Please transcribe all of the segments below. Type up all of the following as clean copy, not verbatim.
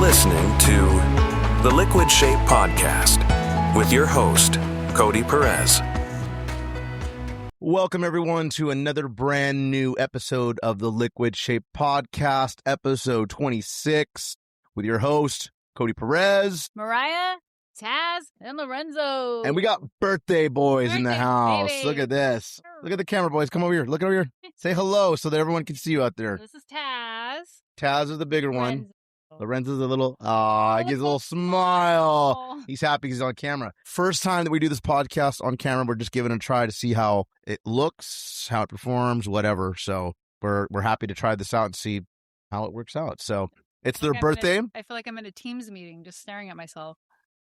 listening to the Liquid Shape Podcast with your host, Cody Perez. Welcome, everyone, to another brand new episode of the Liquid Shape Podcast, episode 26, with your host, Cody Perez. Mariah, Taz, and Lorenzo. And we got birthday boys in the house. Baby. Look at this. Look at the camera, boys. Come over here. Look over here. Say hello so that everyone can see you out there. This is Taz. Taz is the bigger one. Lorenzo's a little, he gives a little smile. He's happy he's on camera. First time that we do this podcast on camera, we're just giving it a try to see how it looks, how it performs, whatever. So we're happy to try this out and see how it works out. So it's their birthday. I feel like I'm in a Teams meeting just staring at myself.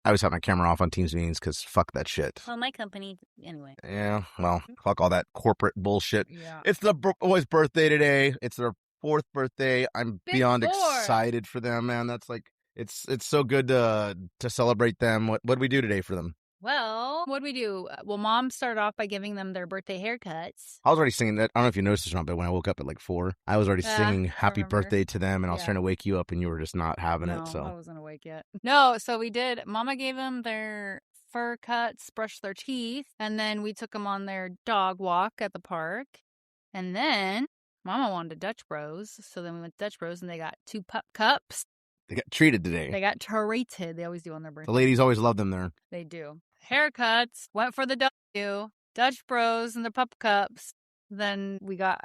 I always have my camera off on Teams meetings because fuck that shit. Well, my company, anyway. Yeah, well, fuck all that corporate bullshit. Yeah. It's the boys' birthday today. It's their 4th birthday. I'm beyond 4. excited for them, man. That's like, it's so good to celebrate them. What did we do today for them? Well, what did we do? Well, Mom started off by giving them their birthday haircuts. I was already singing that. I don't know if you noticed this or not, but when I woke up at like 4, I was already singing happy birthday to them, and I was trying to wake you up, and you were just not having it. So I wasn't awake yet. No, so we did. Mama gave them their fur cuts, brushed their teeth, and then we took them on their dog walk at the park. And then Mama wanted a Dutch Bros, so then we went to Dutch Bros, and they got 2 pup cups. They got treated today. They got treated. They always do on their birthday. The ladies always love them there. They do. Haircuts. Went for the W. Dutch Bros and the pup cups. Then we got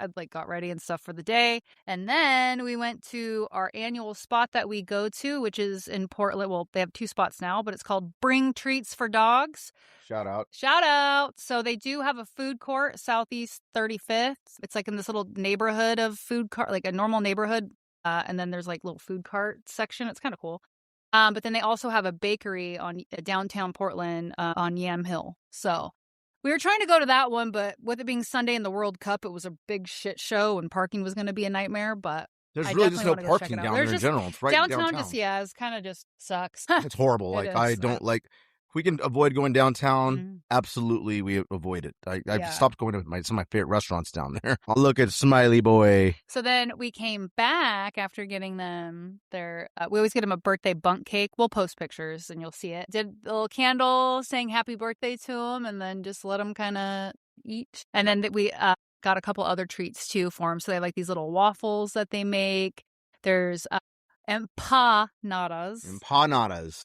ready and stuff for the day. And then we went to our annual spot that we go to, which is in Portland. Well, they have 2 spots now, but it's called Bring Treats for Dogs. Shout out. Shout out. So they do have a food court, Southeast 35th. It's like in this little neighborhood of food cart, like a normal neighborhood. And then there's like little food cart section. It's kind of cool. But then they also have a bakery on downtown Portland on Yam Hill. So we were trying to go to that one, but with it being Sunday in the World Cup, it was a big shit show and parking was going to be a nightmare. But there's really just no parking down there in general. It's right downtown. It's kind of just sucks. It's horrible. I don't like. If we can avoid going downtown, absolutely we avoid it. I've stopped going to some of my favorite restaurants down there. I'll look at Smiley Boy. So then we came back after getting them their, we always get them a birthday bunk cake. We'll post pictures and you'll see it. Did a little candle saying happy birthday to them and then just let them kind of eat. And then we got a couple other treats too for them. So they have like these little waffles that they make. There's empanadas.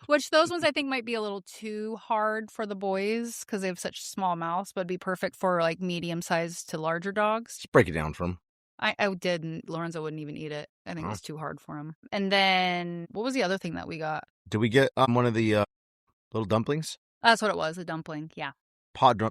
Which those ones I think might be a little too hard for the boys because they have such small mouths, but it'd be perfect for like medium-sized to larger dogs. Just break it down for them. I did, and Lorenzo wouldn't even eat it. I think it was too hard for him. And then, what was the other thing that we got? Did we get one of the little dumplings? That's what it was, a dumpling, yeah.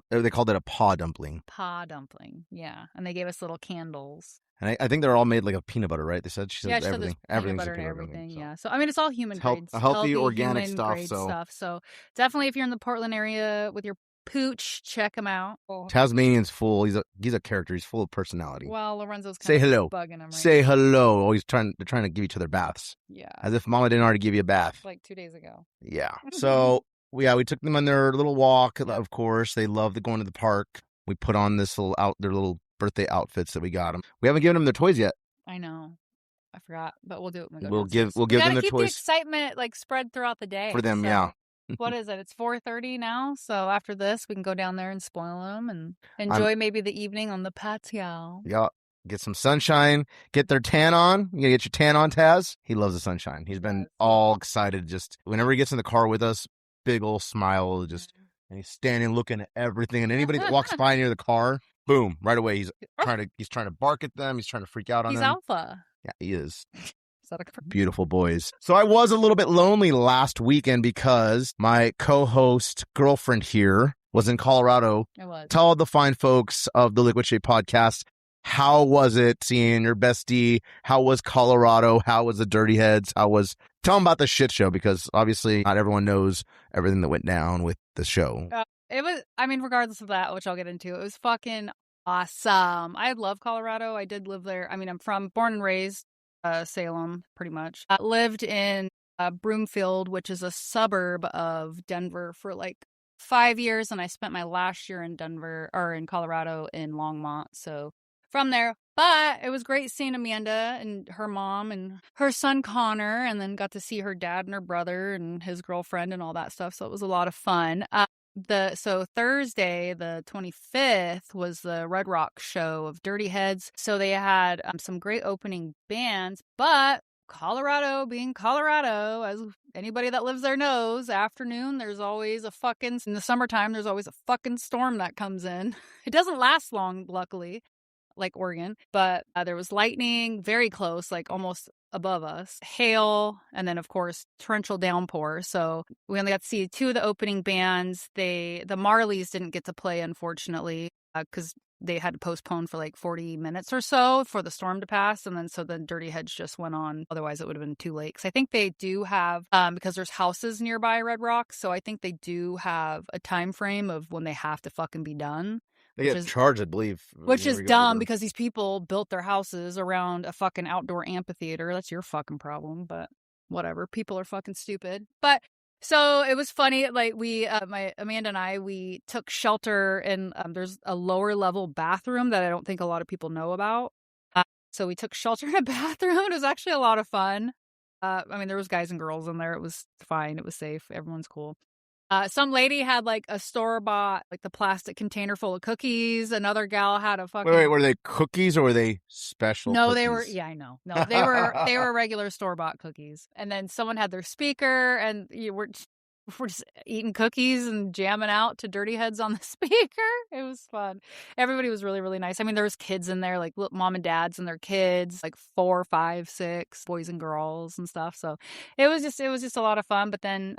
They called it a paw dumpling. Paw dumpling, yeah. And they gave us little candles. And I think they're all made like of peanut butter, right? She said everything. Everything's peanut butter and everything, so. Yeah. So, I mean, it's all human grade. Healthy, organic stuff. So, definitely if you're in the Portland area with your pooch, check him out. Tasmanian's full. He's a character. He's full of personality. Well, Lorenzo's kind of bugging him right Say hello. Oh, they're trying to give each other baths. Yeah. As if Mama didn't already give you a bath. Like 2 days ago. Yeah. So, we took them on their little walk, of course. They love going to the park. We put on their little birthday outfits that we got them. We haven't given them their toys yet. I know. I forgot, but we'll do it when we go We'll give them their keep toys. The excitement spread throughout the day For them, so, yeah. What is it? It's 4:30 now. So after this, we can go down there and spoil them and enjoy maybe the evening on the patio. Yeah. Get some sunshine. Get their tan on. You gotta get your tan on, Taz. He loves the sunshine. He's been all excited. Just whenever he gets in the car with us, big old smile. And he's standing looking at everything. And anybody that walks by near the car, boom, right away he's trying to bark at them. He's trying to freak out on them. He's alpha. Yeah, he is. Is that a beautiful boys? So I was a little bit lonely last weekend because my co-host girlfriend here was in Colorado. It was. Tell the fine folks of the Liquid Shape podcast, how was it seeing your bestie? How was Colorado? How was the Dirty Heads? Tell them about the shit show, because obviously not everyone knows everything that went down with the show. It was, regardless of that, which I'll get into, it was fucking awesome. I love Colorado. I did live there. I mean, I'm born and raised Salem, pretty much. I lived in Broomfield, which is a suburb of Denver, for like 5 years, and I spent my last year in Denver, or in Colorado, in Longmont. So from there, But it was great seeing Amanda and her mom and her son Connor, and then got to see her dad and her brother and his girlfriend and all that stuff. So it was a lot of fun. So Thursday, the 25th, was the Red Rock show of Dirty Heads. So they had some great opening bands, but Colorado being Colorado, as anybody that lives there knows, afternoon, there's always in the summertime, there's always a fucking storm that comes in. It doesn't last long, luckily, like Oregon, but there was lightning very close, like almost above us, hail, and then of course torrential downpour. So we only got to see two of the opening bands. The Marleys didn't get to play, unfortunately, because they had to postpone for like 40 minutes or so for the storm to pass. And then so the Dirty Heads just went on. Otherwise, it would have been too late. Because I think they do have, because there's houses nearby Red Rock. So I think they do have a time frame of when they have to fucking be done. They get charged, I believe. Which is dumb because these people built their houses around a fucking outdoor amphitheater. That's your fucking problem. But whatever. People are fucking stupid. But so it was funny. Like Amanda and I, we took shelter in, there's a lower level bathroom that I don't think a lot of people know about. So we took shelter in a bathroom. It was actually a lot of fun. I mean, there was guys and girls in there. It was fine. It was safe. Everyone's cool. Some lady had like a store-bought, like the plastic container full of cookies. Another gal had a fucking... Wait, were they cookies or were they special No, cookies? they were... Yeah, I know. No, they were regular store-bought cookies. And then someone had their speaker, and we're just eating cookies and jamming out to Dirty Heads on the speaker. It was fun. Everybody was really, really nice. I mean, there was kids in there, like mom and dads and their kids, like 4, 5, 6 boys and girls and stuff. So it was just a lot of fun. But then...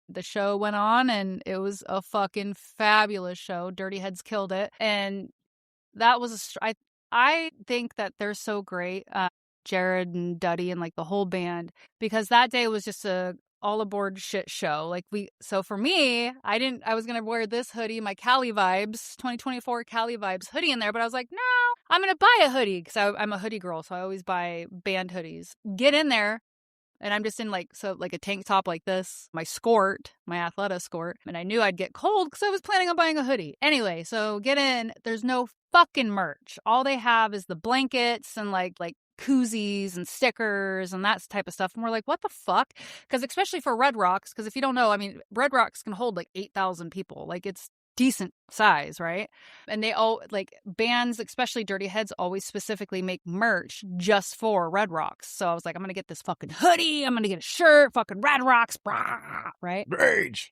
the show went on, and it was a fucking fabulous show. Dirty Heads killed it. And that was I think that they're so great, Jared and Duddy and like the whole band, because that day was just a all aboard shit show. Like so for me, I was going to wear this hoodie, my Cali Vibes, 2024 Cali Vibes hoodie in there, but I was like, no, I'm going to buy a hoodie because I'm a hoodie girl. So I always buy band hoodies. Get in there. And I'm just in like a tank top like this, my Athleta skort. And I knew I'd get cold because I was planning on buying a hoodie. Anyway, so get in. There's no fucking merch. All they have is the blankets and like koozies and stickers and that type of stuff. And we're like, what the fuck? Because especially for Red Rocks, because if you don't know, I mean, Red Rocks can hold like 8,000 people. Like it's decent size, right? And they all like bands, especially Dirty Heads, always specifically make merch just for Red Rocks. So I was like, I'm gonna get this fucking hoodie, I'm gonna get a shirt, fucking Red Rocks, brah, right? Rage.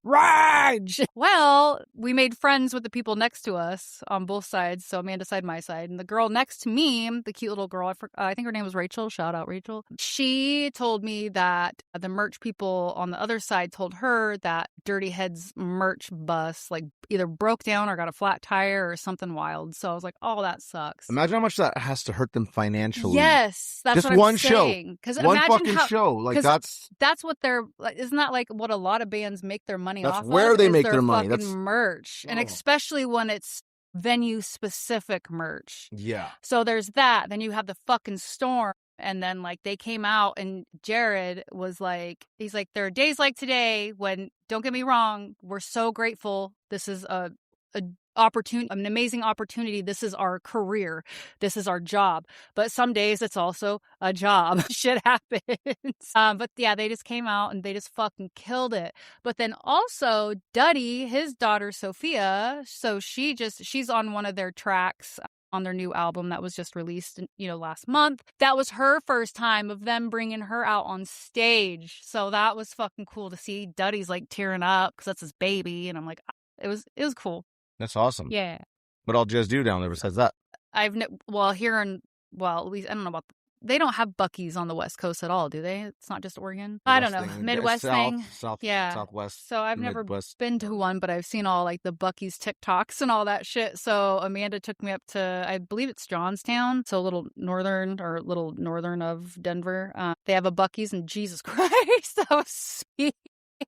Well, we made friends with the people next to us on both sides. So Amanda's side, my side, and the girl next to me, the cute little girl, I think her name was Rachel. Shout out Rachel. She told me that the merch people on the other side told her that Dirty Heads merch bus like either broke down or got a flat tire or something wild. So I was like, oh, that sucks. Imagine how much that has to hurt them financially. Yes, that's just what I'm one saying. Show, one fucking show. Like that's what they're. Isn't that like what a lot of bands make their money off? That's where they make their money. That's merch, and especially when it's venue specific merch. Yeah. So there's that. Then you have the fucking storm. And then like they came out and Jared was like, he's like, there are days like today when, don't get me wrong, we're so grateful. This is a opportunity, an amazing opportunity. This is our career. This is our job. But some days it's also a job. Shit happens. But yeah, they just came out and they just fucking killed it. But then also Duddy, his daughter Sophia, so she's on one of their tracks on their new album that was just released, last month. That was her first time of them bringing her out on stage. So that was fucking cool to see. Duddy's like tearing up because that's his baby. And I'm like, it was cool. That's awesome. Yeah. What all Jazz do down there besides that? at least I don't know about they don't have Buc-ee's on the West Coast at all, do they? It's not just Oregon. I don't know. Midwest thing. Southwest. So I've never been to one, but I've seen all like the Buc-ee's TikToks and all that shit. So Amanda took me up to, I believe it's Johnstown. So a little northern of Denver. They have a Buc-ee's and Jesus Christ, that was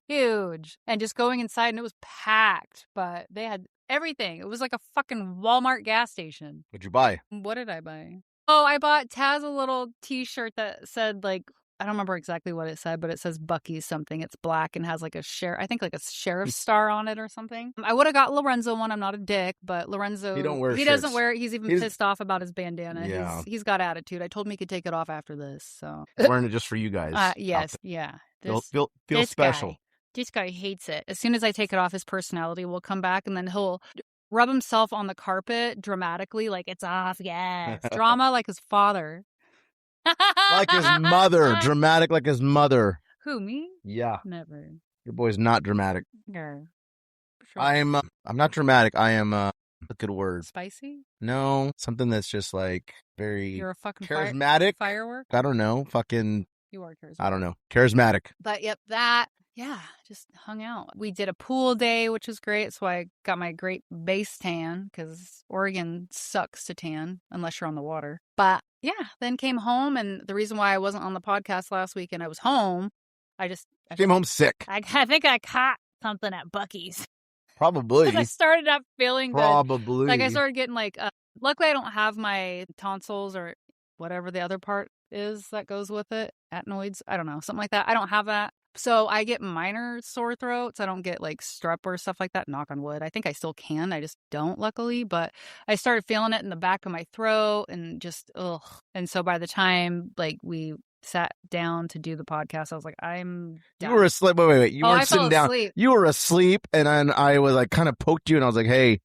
huge. And just going inside and it was packed, but they had everything. It was like a fucking Walmart gas station. What'd you buy? What did I buy? Oh, I bought Taz a little t-shirt that said like, I don't remember exactly what it said, but it says Bucky's something. It's black and has like a sheriff's star on it or something. I would have got Lorenzo one. I'm not a dick, but Lorenzo, He don't wear he shirts. doesn't wear it. He's even pissed off about his bandana. Yeah. He's got attitude. I told him he could take it off after this. So wearing it just for you guys. yes, yeah. Feel special. This guy hates it. As soon as I take it off, his personality will come back, and then he'll rub himself on the carpet dramatically, like it's off. Yes, drama like his father. Like his mother. Dramatic like his mother. Who, me? Yeah. Never. Your boy's not dramatic. Sure. Sure. I'm not dramatic. I am a good word. Spicy? No, something that's just like very You're a fucking charismatic. firework? I don't know. Fucking You are charismatic. I don't know. Charismatic. But yep, that. Yeah, just hung out. We did a pool day, which was great. So I got my great base tan because Oregon sucks to tan unless you're on the water. But yeah, then came home. And the reason why I wasn't on the podcast last week and I was home, I came home sick. I think I caught something at Bucky's. Probably. I started up feeling Probably. Like I started getting like, luckily I don't have my tonsils or whatever the other part is that goes with it. Adenoids. I don't know. Something like that. I don't have that. So I get minor sore throats. I don't get like strep or stuff like that. Knock on wood. I think I still can. I just don't, luckily. But I started feeling it in the back of my throat and just, ugh. And so by the time like we sat down to do the podcast, I was like, I'm done. You were asleep. Wait. You weren't sitting down. Asleep. You were asleep. And then I was like, kind of poked you and I was like, hey,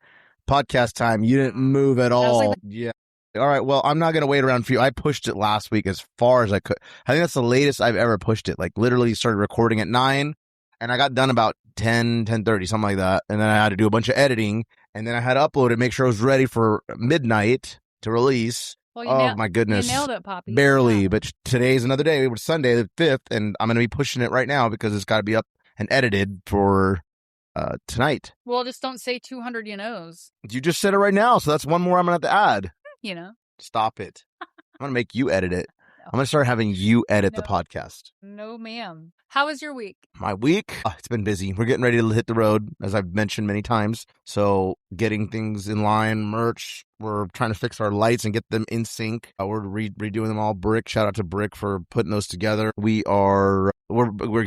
podcast time. You didn't move at all. Yeah. All right, well, I'm not going to wait around for you. I pushed it last week as far as I could. I think that's the latest I've ever pushed it. Like, literally started recording at 9, and I got done about 10:30, something like that. And then I had to do a bunch of editing, and then I had to upload it, make sure it was ready for midnight to release. Well, my goodness. You nailed it, Poppy. Barely, yeah. But today's another day. It was Sunday the 5th, and I'm going to be pushing it right now because it's got to be up and edited for tonight. Well, just don't say 200 you-knows. You just said it right now, so that's one more I'm going to have to add. You know. Stop it. I'm going to make you edit it. No. I'm going to start having you edit the podcast. No, ma'am. How was your week? My week? It's been busy. We're getting ready to hit the road, as I've mentioned many times. So getting things in line, merch. We're trying to fix our lights and get them in sync. We're redoing them all. Brick. Shout out to Brick for putting those together. We're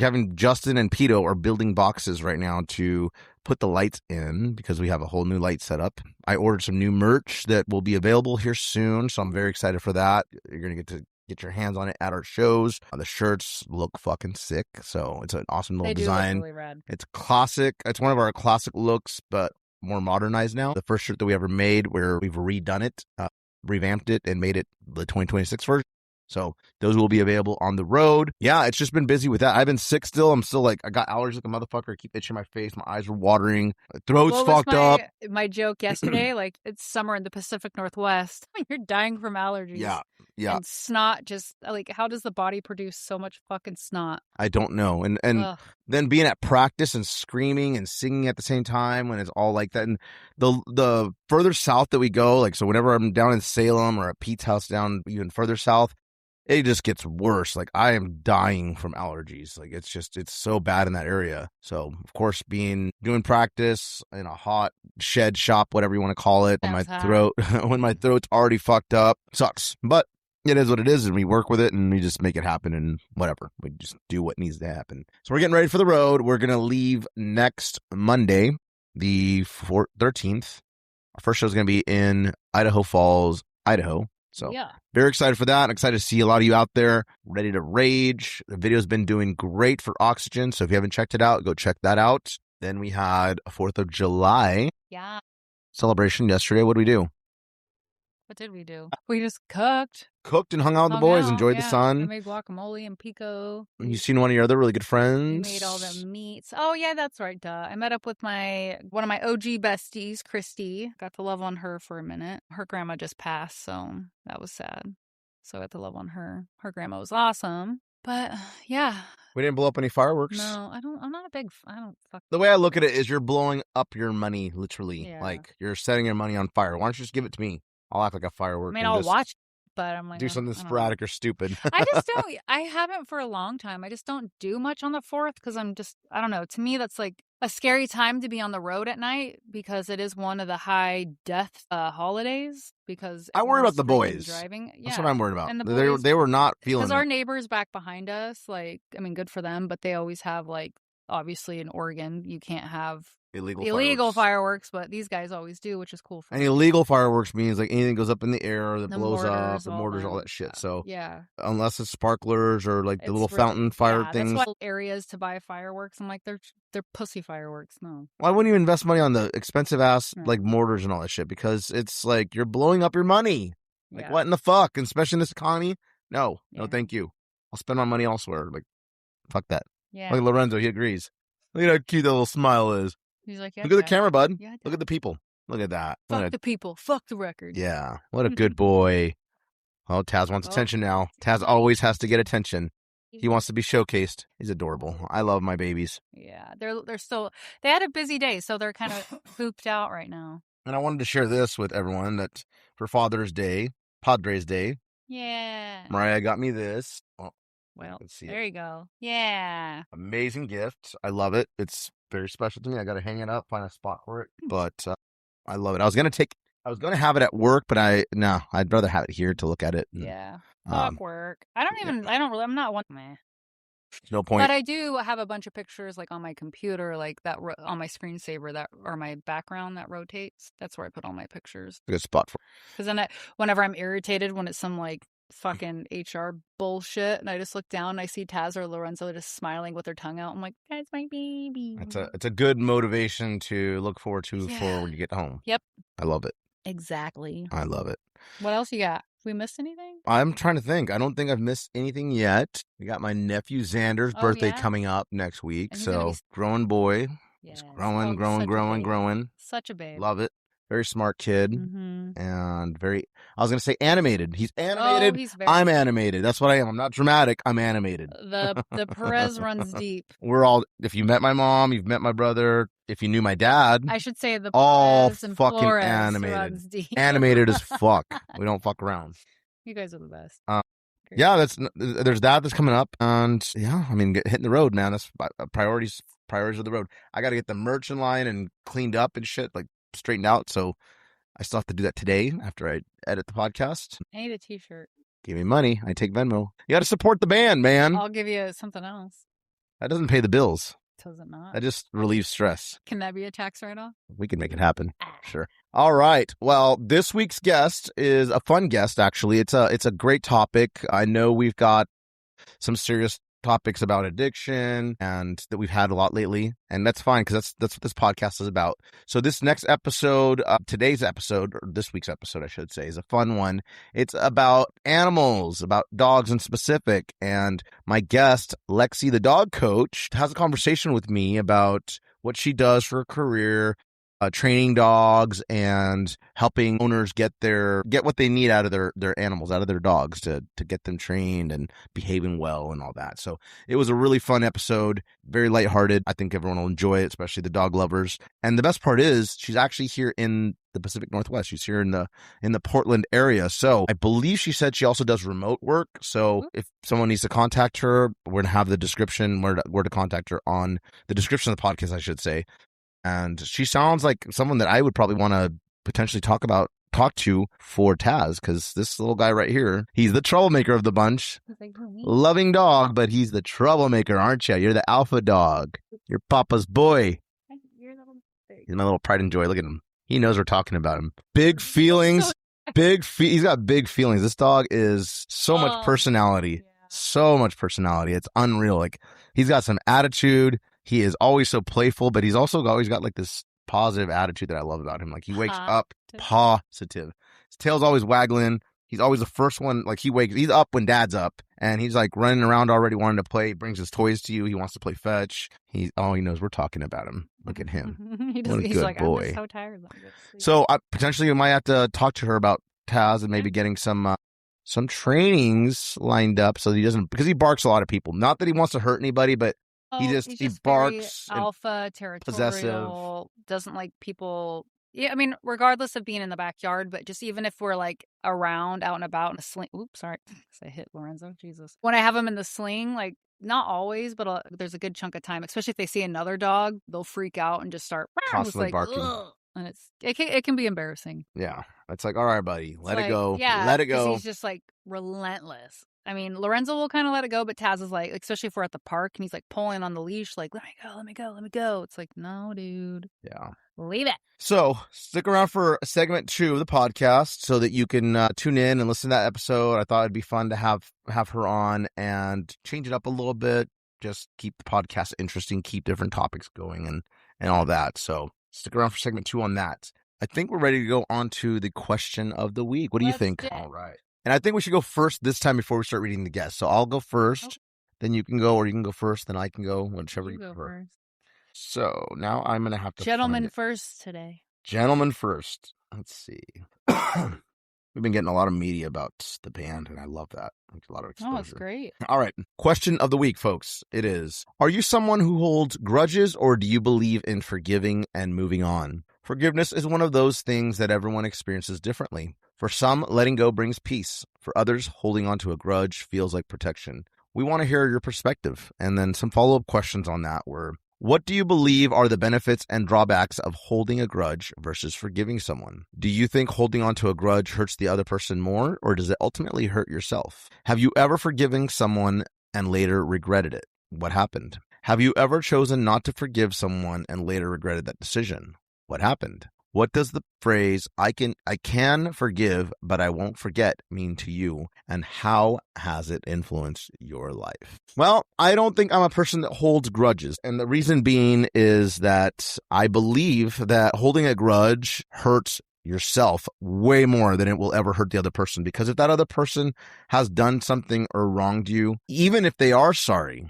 having Justin and Pito are building boxes right now to put the lights in because we have a whole new light setup. I ordered some new merch that will be available here soon, so I'm very excited for that. You're going to get your hands on it at our shows. The shirts look fucking sick, so it's an awesome little design. Look really rad. It's classic. It's one of our classic looks, but more modernized now. The first shirt that we ever made where we've redone it, revamped it, and made it the 2026 version. So those will be available on the road. Yeah, it's just been busy with that. I've been sick still. I'm still like, I got allergies like a motherfucker. I keep itching my face. My eyes were watering. My throat's fucked up. My joke yesterday, like it's summer in the Pacific Northwest. You're dying from allergies. Yeah. And snot just like, how does the body produce so much fucking snot? I don't know. And then being at practice and screaming and singing at the same time when it's all like that. And the further south that we go, like, so whenever I'm down in Salem or at Pete's house down even further south, it just gets worse. Like, I am dying from allergies. Like, it's so bad in that area. So, of course, doing practice in a hot shed shop, whatever you want to call it, when my throat's already fucked up, sucks. But it is what it is, and we work with it, and we just make it happen, and whatever. We just do what needs to happen. So we're getting ready for the road. We're going to leave next Monday, the 13th. Our first show is going to be in Idaho Falls, Idaho. So very excited for that. I'm excited to see a lot of you out there ready to rage. The video's been doing great for Oxygen. So if you haven't checked it out, go check that out. Then we had a 4th of July celebration yesterday. What did we do? What did we do? We just cooked. Cooked and hung out with the boys, enjoyed the sun. I made guacamole and pico. You seen one of your other really good friends? We made all the meats. Oh, yeah, that's right, duh. I met up with one of my OG besties, Christy. Got to love on her for a minute. Her grandma just passed, so that was sad. So I got to love on her. Her grandma was awesome. But, yeah. We didn't blow up any fireworks. No, I'm not a big, I don't fuck. The way I look at it is you're blowing up your money, literally. Yeah. Like, you're setting your money on fire. Why don't you just give it to me? I'll act like a firework. I mean, I'll watch, but I'm like, do something sporadic or stupid. I just don't. I haven't for a long time. I just don't do much on the 4th because I don't know. To me, that's like a scary time to be on the road at night because it is one of the high death holidays. Because I worry about the everyone's boys. Driving. Yeah. That's what I'm worried about. And the boys, they were not feeling it. Because our neighbors back behind us, like, I mean, good for them, but they always have, like, obviously in Oregon, you can't have illegal fireworks, but these guys always do, which is cool. And illegal fireworks means like anything goes up in the air that blows up, the mortars, all that shit. So yeah, unless it's sparklers or like the little fountain fire things. That's why areas to buy fireworks. I'm like, they're pussy fireworks. No. Why wouldn't you invest money on the expensive ass like mortars and all that shit? Because it's like you're blowing up your money. Like what in the fuck? And especially in this economy? No, thank you. I'll spend my money elsewhere. Like, fuck that. Yeah. Look at Lorenzo, he agrees. Look at how cute that little smile is. He's like, look at the camera, bud. Yeah, look at the people. Look at that. Fuck the people. Fuck the record. Yeah. What a good boy. Oh, Taz wants attention now. Taz always has to get attention. He wants to be showcased. He's adorable. I love my babies. Yeah. They're still, they had a busy day, so they're kind of pooped out right now. And I wanted to share this with everyone that for Father's Day, Padres Day. Yeah. Mariah got me this. Well, there you go. Yeah. Amazing gift. I love it. It's very special to me. I got to hang it up, find a spot for it. But I love it. I was going to have it at work, but I'd rather have it here to look at it. Yeah. Fuck work. I'm not one, man. No point. But I do have a bunch of pictures like on my computer, like that on my screensaver that or my background that rotates. That's where I put all my pictures. A good spot for. Because then whenever I'm irritated when it's some like fucking HR bullshit, and I just look down and I see Taz or Lorenzo just smiling with their tongue out. I'm like, that's my baby. It's a good motivation to look forward to for when you get home. Yep. I love it. Exactly. I love it. What else you got? We missed anything? I'm trying to think. I don't think I've missed anything yet. We got my nephew Xander's birthday coming up next week. So growing boy. Yes. Growing. Such a babe. Love it. Very smart kid. Mm-hmm. And I was going to say animated. He's animated. I'm animated. That's what I am. I'm not dramatic. I'm animated. The Perez runs deep. If you met my mom, you've met my brother. If you knew my dad. I should say the all Perez and fucking Flores animated. Runs deep. Animated as fuck. We don't fuck around. You guys are the best. Yeah, there's that's coming up. And yeah, I mean, hitting the road, man. That's priorities of the road. I got to get the merch in line and cleaned up and shit, like straightened out. So I still have to do that today after I edit the podcast. I need a t-shirt. Give me money. I take Venmo. You got to support the band, man. I'll give you something else. That doesn't pay the bills. Does it not? That just relieves stress. Can that be a tax write-off? We can make it happen. Sure. All right. Well, this week's guest is a fun guest, actually. It's a great topic. I know we've got some serious topics about addiction and that we've had a lot lately, and that's fine because that's what this podcast is about. So this next episode, today's episode, or this week's episode I should say, is a fun one. It's about animals, about dogs in specific, and my guest Lexi, the dog coach, has a conversation with me about what she does for a career, training dogs and helping owners get what they need out of their animals, out of their dogs to get them trained and behaving well and all that. So it was a really fun episode, very lighthearted. I think everyone will enjoy it, especially the dog lovers. And the best part is she's actually here in the Pacific Northwest. She's here in the Portland area. So I believe she said she also does remote work. So if someone needs to contact her, we're going to have the description where to contact her on the description of the podcast, I should say. And she sounds like someone that I would probably want to potentially talk to for Taz, because this little guy right here, he's the troublemaker of the bunch. Loving dog, but he's the troublemaker, aren't you? You're the alpha dog. You're Papa's boy. He's my little pride and joy. Look at him. He knows we're talking about him. Big feelings. He's got big feelings. This dog is so much personality. Yeah. So much personality. It's unreal. Like, he's got some attitude. He is always so playful, but he's also always got like this positive attitude that I love about him. Like, he wakes up positive. His tail's always waggling. He's always the first one. Like, he's up when dad's up, and he's like running around already wanting to play. He brings his toys to you. He wants to play fetch. He knows we're talking about him. Look at him. He's good like, boy. I'm so tired. So potentially we might have to talk to her about Taz and maybe getting some trainings lined up so that he doesn't, because he barks a lot of people. Not that he wants to hurt anybody, but he barks, alpha, territorial, possessive, doesn't like people Yeah, I mean, regardless of being in the backyard, but just even if we're like around, out and about in a sling. Oops, sorry. I hit Lorenzo. Jesus. When I have them in the sling, like not always, but there's a good chunk of time, especially if they see another dog, they'll freak out and just start just Constantly like, barking. ugh. And it can be embarrassing. Yeah. It's like, all right, buddy, let it like, go. Yeah, Let it because go. he's just like relentless. I mean, Lorenzo will kind of let it go, but Taz is like, especially if we're at the park and he's like pulling on the leash, like, let me go, let me go, let me go. It's like, no, dude. Yeah. Leave it. So stick around for segment 2 of the podcast so that you can tune in and listen to that episode. I thought it'd be fun to have her on and change it up a little bit. Just keep the podcast interesting, keep different topics going and all that. So stick around for segment 2 on that. I think we're ready to go on to the question of the week. What do you think? All right. And I think we should go first this time before we start reading the guests. So I'll go first, then you can go, or you can go first, then I can go, whichever you prefer. First. So now I'm going to have to Gentlemen first today. Gentlemen first. Let's see. We've been getting a lot of media about the band, and I love that. A lot of exposure. Oh, that's great. All right. Question of the week, folks. It is, are you someone who holds grudges, or do you believe in forgiving and moving on? Forgiveness is one of those things that everyone experiences differently. For some, letting go brings peace. For others, holding on to a grudge feels like protection. We want to hear your perspective. And then some follow-up questions on that were, what do you believe are the benefits and drawbacks of holding a grudge versus forgiving someone? Do you think holding on to a grudge hurts the other person more, or does it ultimately hurt yourself? Have you ever forgiven someone and later regretted it? What happened? Have you ever chosen not to forgive someone and later regretted that decision? What happened? What does the phrase, I can forgive, but I won't forget mean to you? And how has it influenced your life? Well, I don't think I'm a person that holds grudges. And the reason being is that I believe that holding a grudge hurts yourself way more than it will ever hurt the other person. Because if that other person has done something or wronged you, even if they are sorry,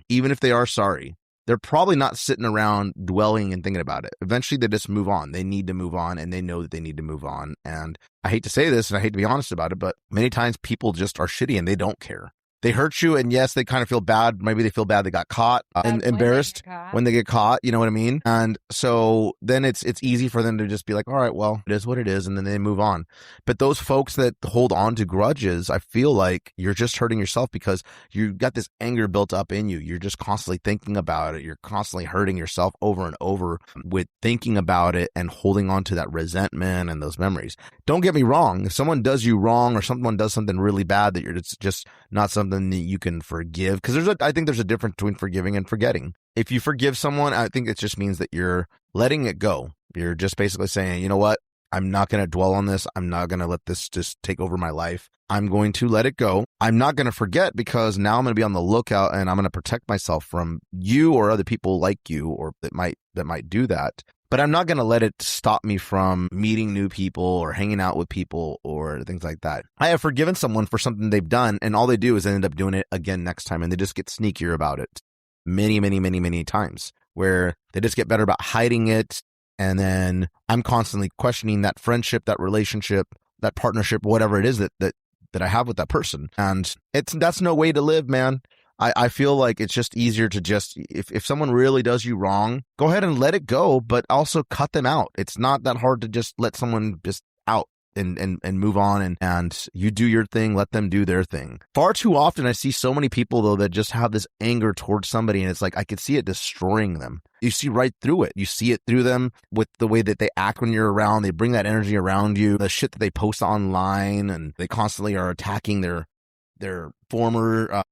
they're probably not sitting around dwelling and thinking about it. Eventually, they just move on. They need to move on, and they know that they need to move on. And I hate to say this, and I hate to be honest about it, but many times people just are shitty, and they don't care. They hurt you, and yes, they kind of feel bad. Maybe they feel bad they got caught and embarrassed when they get caught. You know what I mean? And so then it's easy for them to just be like, all right, well, it is what it is, and then they move on. But those folks that hold on to grudges, I feel like you're just hurting yourself because you got this anger built up in you. You're just constantly thinking about it. You're constantly hurting yourself over and over with thinking about it and holding on to that resentment and those memories. Don't get me wrong. If someone does you wrong or someone does something really bad that it's just not something that you can forgive, because I think there's a difference between forgiving and forgetting. If you forgive someone, I think it just means that you're letting it go. You're just basically saying, you know what? I'm not going to dwell on this. I'm not going to let this just take over my life. I'm going to let it go. I'm not going to forget, because now I'm going to be on the lookout and I'm going to protect myself from you or other people like you or that might do that. But I'm not going to let it stop me from meeting new people or hanging out with people or things like that. I have forgiven someone for something they've done, and all they do is end up doing it again next time, and they just get sneakier about it many, many, many, many times, where they just get better about hiding it. And then I'm constantly questioning that friendship, that relationship, that partnership, whatever it is that I have with that person. And that's no way to live, man. I feel like it's just easier to just, if someone really does you wrong, go ahead and let it go, but also cut them out. It's not that hard to just let someone just out and move on and you do your thing, let them do their thing. Far too often I see so many people though that just have this anger towards somebody, and it's like I could see it destroying them. You see right through it. You see it through them with the way that they act when you're around. They bring that energy around you, the shit that they post online, and they constantly are attacking their former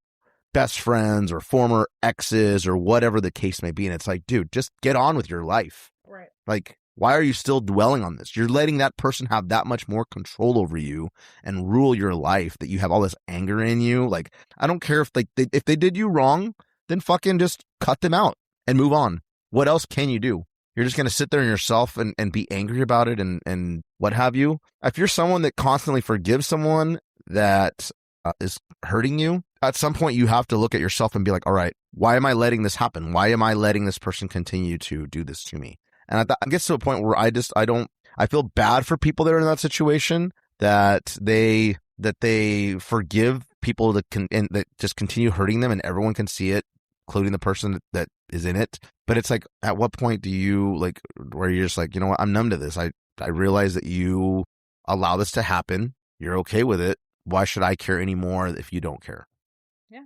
best friends or former exes or whatever the case may be. And it's like, dude, just get on with your life. Right. Like, why are you still dwelling on this? You're letting that person have that much more control over you and rule your life, that you have all this anger in you. Like, I don't care if they did you wrong, then fucking just cut them out and move on. What else can you do? You're just going to sit there in yourself and be angry about it and what have you. If you're someone that constantly forgives someone that is hurting you, at some point you have to look at yourself and be like, all right, why am I letting this happen? Why am I letting this person continue to do this to me? And it gets to a point where I feel bad for people that are in that situation, that they forgive people that just continue hurting them, and everyone can see it, including the person that is in it. But it's like, at what point do you, like, where you're just like, you know what, I'm numb to this. I realize that you allow this to happen. You're okay with it. Why should I care anymore if you don't care? Yeah.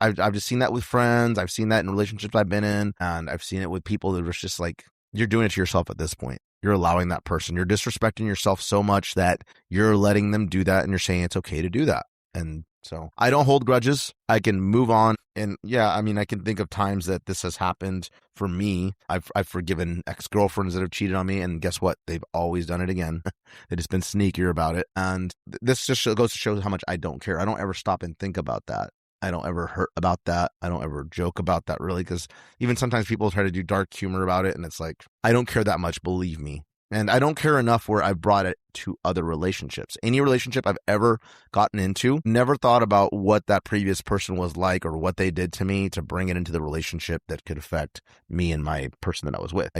I've just seen that with friends. I've seen that in relationships I've been in, and I've seen it with people that are just like, you're doing it to yourself at this point. You're allowing that person. You're disrespecting yourself so much that you're letting them do that, and you're saying it's okay to do that. And so I don't hold grudges. I can move on. And yeah, I mean, I can think of times that this has happened for me. I've forgiven ex-girlfriends that have cheated on me, and guess what? They've always done it again. They've just been sneakier about it. And this just goes to show how much I don't care. I don't ever stop and think about that. I don't ever hurt about that. I don't ever joke about that, really, because even sometimes people try to do dark humor about it, and it's like, I don't care that much, believe me. And I don't care enough where I've brought it to other relationships. Any relationship I've ever gotten into, never thought about what that previous person was like or what they did to me to bring it into the relationship that could affect me and my person that I was with.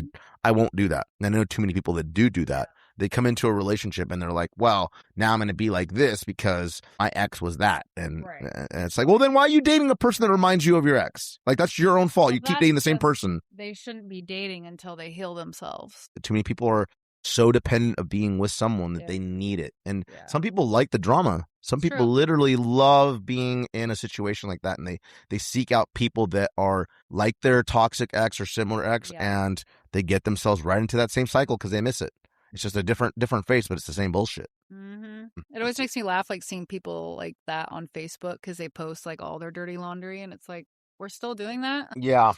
I won't do that. And I know too many people that do that. They come into a relationship and they're like, well, now I'm going to be like this because my ex was that. And it's like, well, then why are you dating a person that reminds you of your ex? Like, that's your own fault. You keep dating the same person. They shouldn't be dating until they heal themselves. Too many people are so dependent of being with someone that they need it. And some people like the drama. Some people literally love being in a situation like that. And they seek out people that are like their toxic ex or similar ex. And they get themselves right into that same cycle because they miss it. It's just a different face, but it's the same bullshit. Mm-hmm. It always makes me laugh, like seeing people like that on Facebook because they post like all their dirty laundry, and it's like, we're still doing that? Yeah.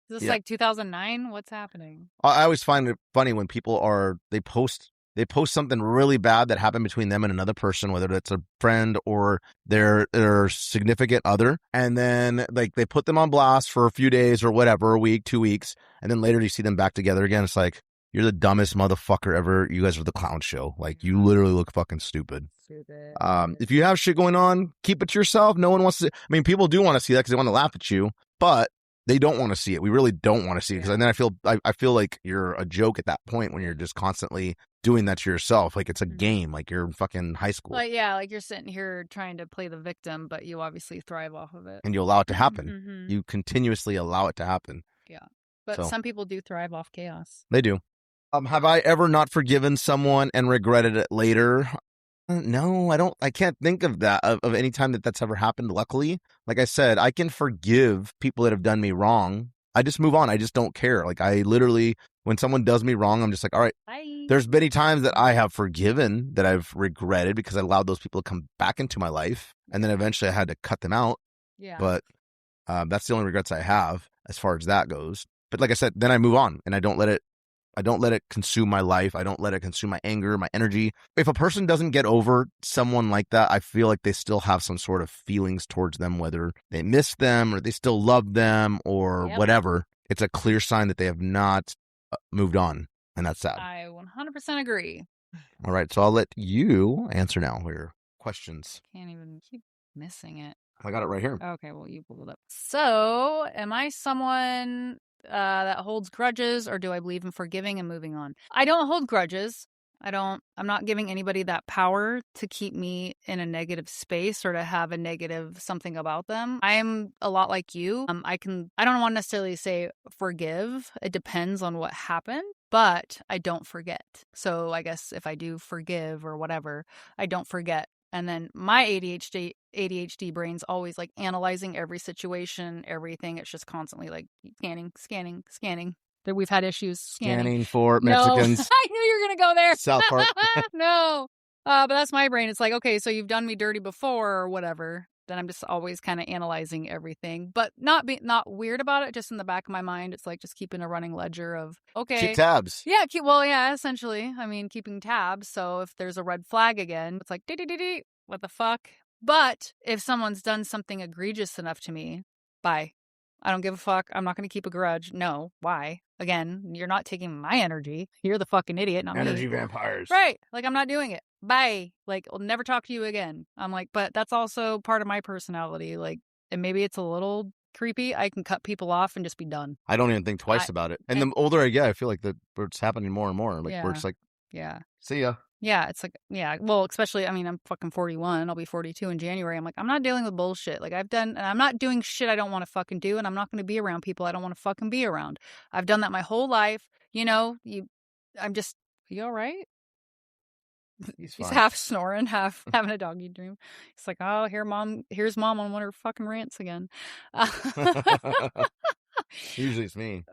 Is this like 2009? What's happening? I always find it funny when people they post something really bad that happened between them and another person, whether it's a friend or their significant other, and then like they put them on blast for a few days or whatever, a week, 2 weeks, and then later you see them back together again. It's like, you're the dumbest motherfucker ever. You guys are the clown show. Like, you literally look fucking stupid. If you have shit going on, keep it to yourself. No one wants to. I mean, people do want to see that because they want to laugh at you, but they don't want to see it. We really don't want to see it, because then I feel like you're a joke at that point when you're just constantly doing that to yourself. Like, it's a game. Like, you're in fucking high school. Like, yeah, like you're sitting here trying to play the victim, but you obviously thrive off of it. And you allow it to happen. You continuously allow it to happen. Yeah. But some people do thrive off chaos. They do. Have I ever not forgiven someone and regretted it later? No, I don't. I can't think of that, of any time that's ever happened, luckily. Like I said, I can forgive people that have done me wrong. I just move on. I just don't care. Like, I literally, when someone does me wrong, I'm just like, all right. Bye. There's many times that I have forgiven that I've regretted because I allowed those people to come back into my life. And then eventually I had to cut them out. Yeah. But that's the only regrets I have as far as that goes. But like I said, then I move on and I don't let it consume my life. I don't let it consume my anger, my energy. If a person doesn't get over someone like that, I feel like they still have some sort of feelings towards them, whether they miss them or they still love them or whatever. It's a clear sign that they have not moved on, and that's sad. I 100% agree. All right, so I'll let you answer now your questions. Can't even keep missing it. I got it right here. Okay, well, you pulled it up. So, am I someone that holds grudges, or do I believe in forgiving and moving on? I don't hold grudges. I'm not giving anybody that power to keep me in a negative space or to have a negative something about them. I'm a lot like you. I don't want to necessarily say forgive. It depends on what happened, but I don't forget. So I guess if I do forgive or whatever, I don't forget. And then my ADHD brain's always like analyzing every situation, everything. It's just constantly like scanning. That we've had issues scanning for Mexicans. No, I knew you were gonna go there. South Park. No, but that's my brain. It's like, okay, so you've done me dirty before or whatever. Then I'm just always kind of analyzing everything, but not weird about it. Just in the back of my mind, it's like just keeping a running ledger of, okay, keep tabs. Yeah, essentially. I mean, keeping tabs. So if there's a red flag again, it's like, what the fuck? But if someone's done something egregious enough to me, bye. I don't give a fuck. I'm not going to keep a grudge. No. Why? Again, you're not taking my energy. You're the fucking idiot, not energy me. Vampires. Right. Like, I'm not doing it. Bye. Like, I'll never talk to you again. I'm like, but that's also part of my personality. Like, and maybe it's a little creepy. I can cut people off and just be done. I don't even think twice about it. And the older I get, I feel like it's happening more and more. Like, we're just like, see ya. Yeah, it's like, well, especially, I mean, I'm fucking 41. I'll be 42 in January. I'm like, I'm not dealing with bullshit. Like, and I'm not doing shit I don't want to fucking do, and I'm not going to be around people I don't want to fucking be around. I've done that my whole life. You know, are you all right? He's He's fine. half snoring, half having a doggy dream. He's like, oh, here's mom on one of her fucking rants again. Usually it's me.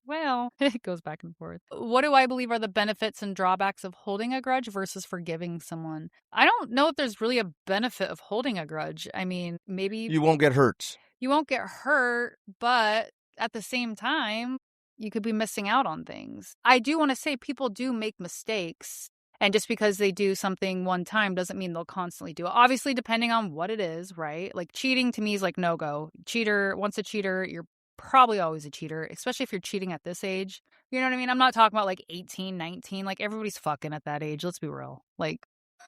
Well, it goes back and forth. What do I believe are the benefits and drawbacks of holding a grudge versus forgiving someone? I don't know if there's really a benefit of holding a grudge. I mean, maybe You won't get hurt. you won't get hurt, but at the same time, you could be missing out on things. I do want to say people do make mistakes. And just because they do something one time doesn't mean they'll constantly do it. Obviously, depending on what it is, right? Like cheating to me is like no go. Once a cheater, you're probably always a cheater, especially if you're cheating at this age. You know what I mean? I'm not talking about like 18, 19. Like everybody's fucking at that age. Let's be real. Like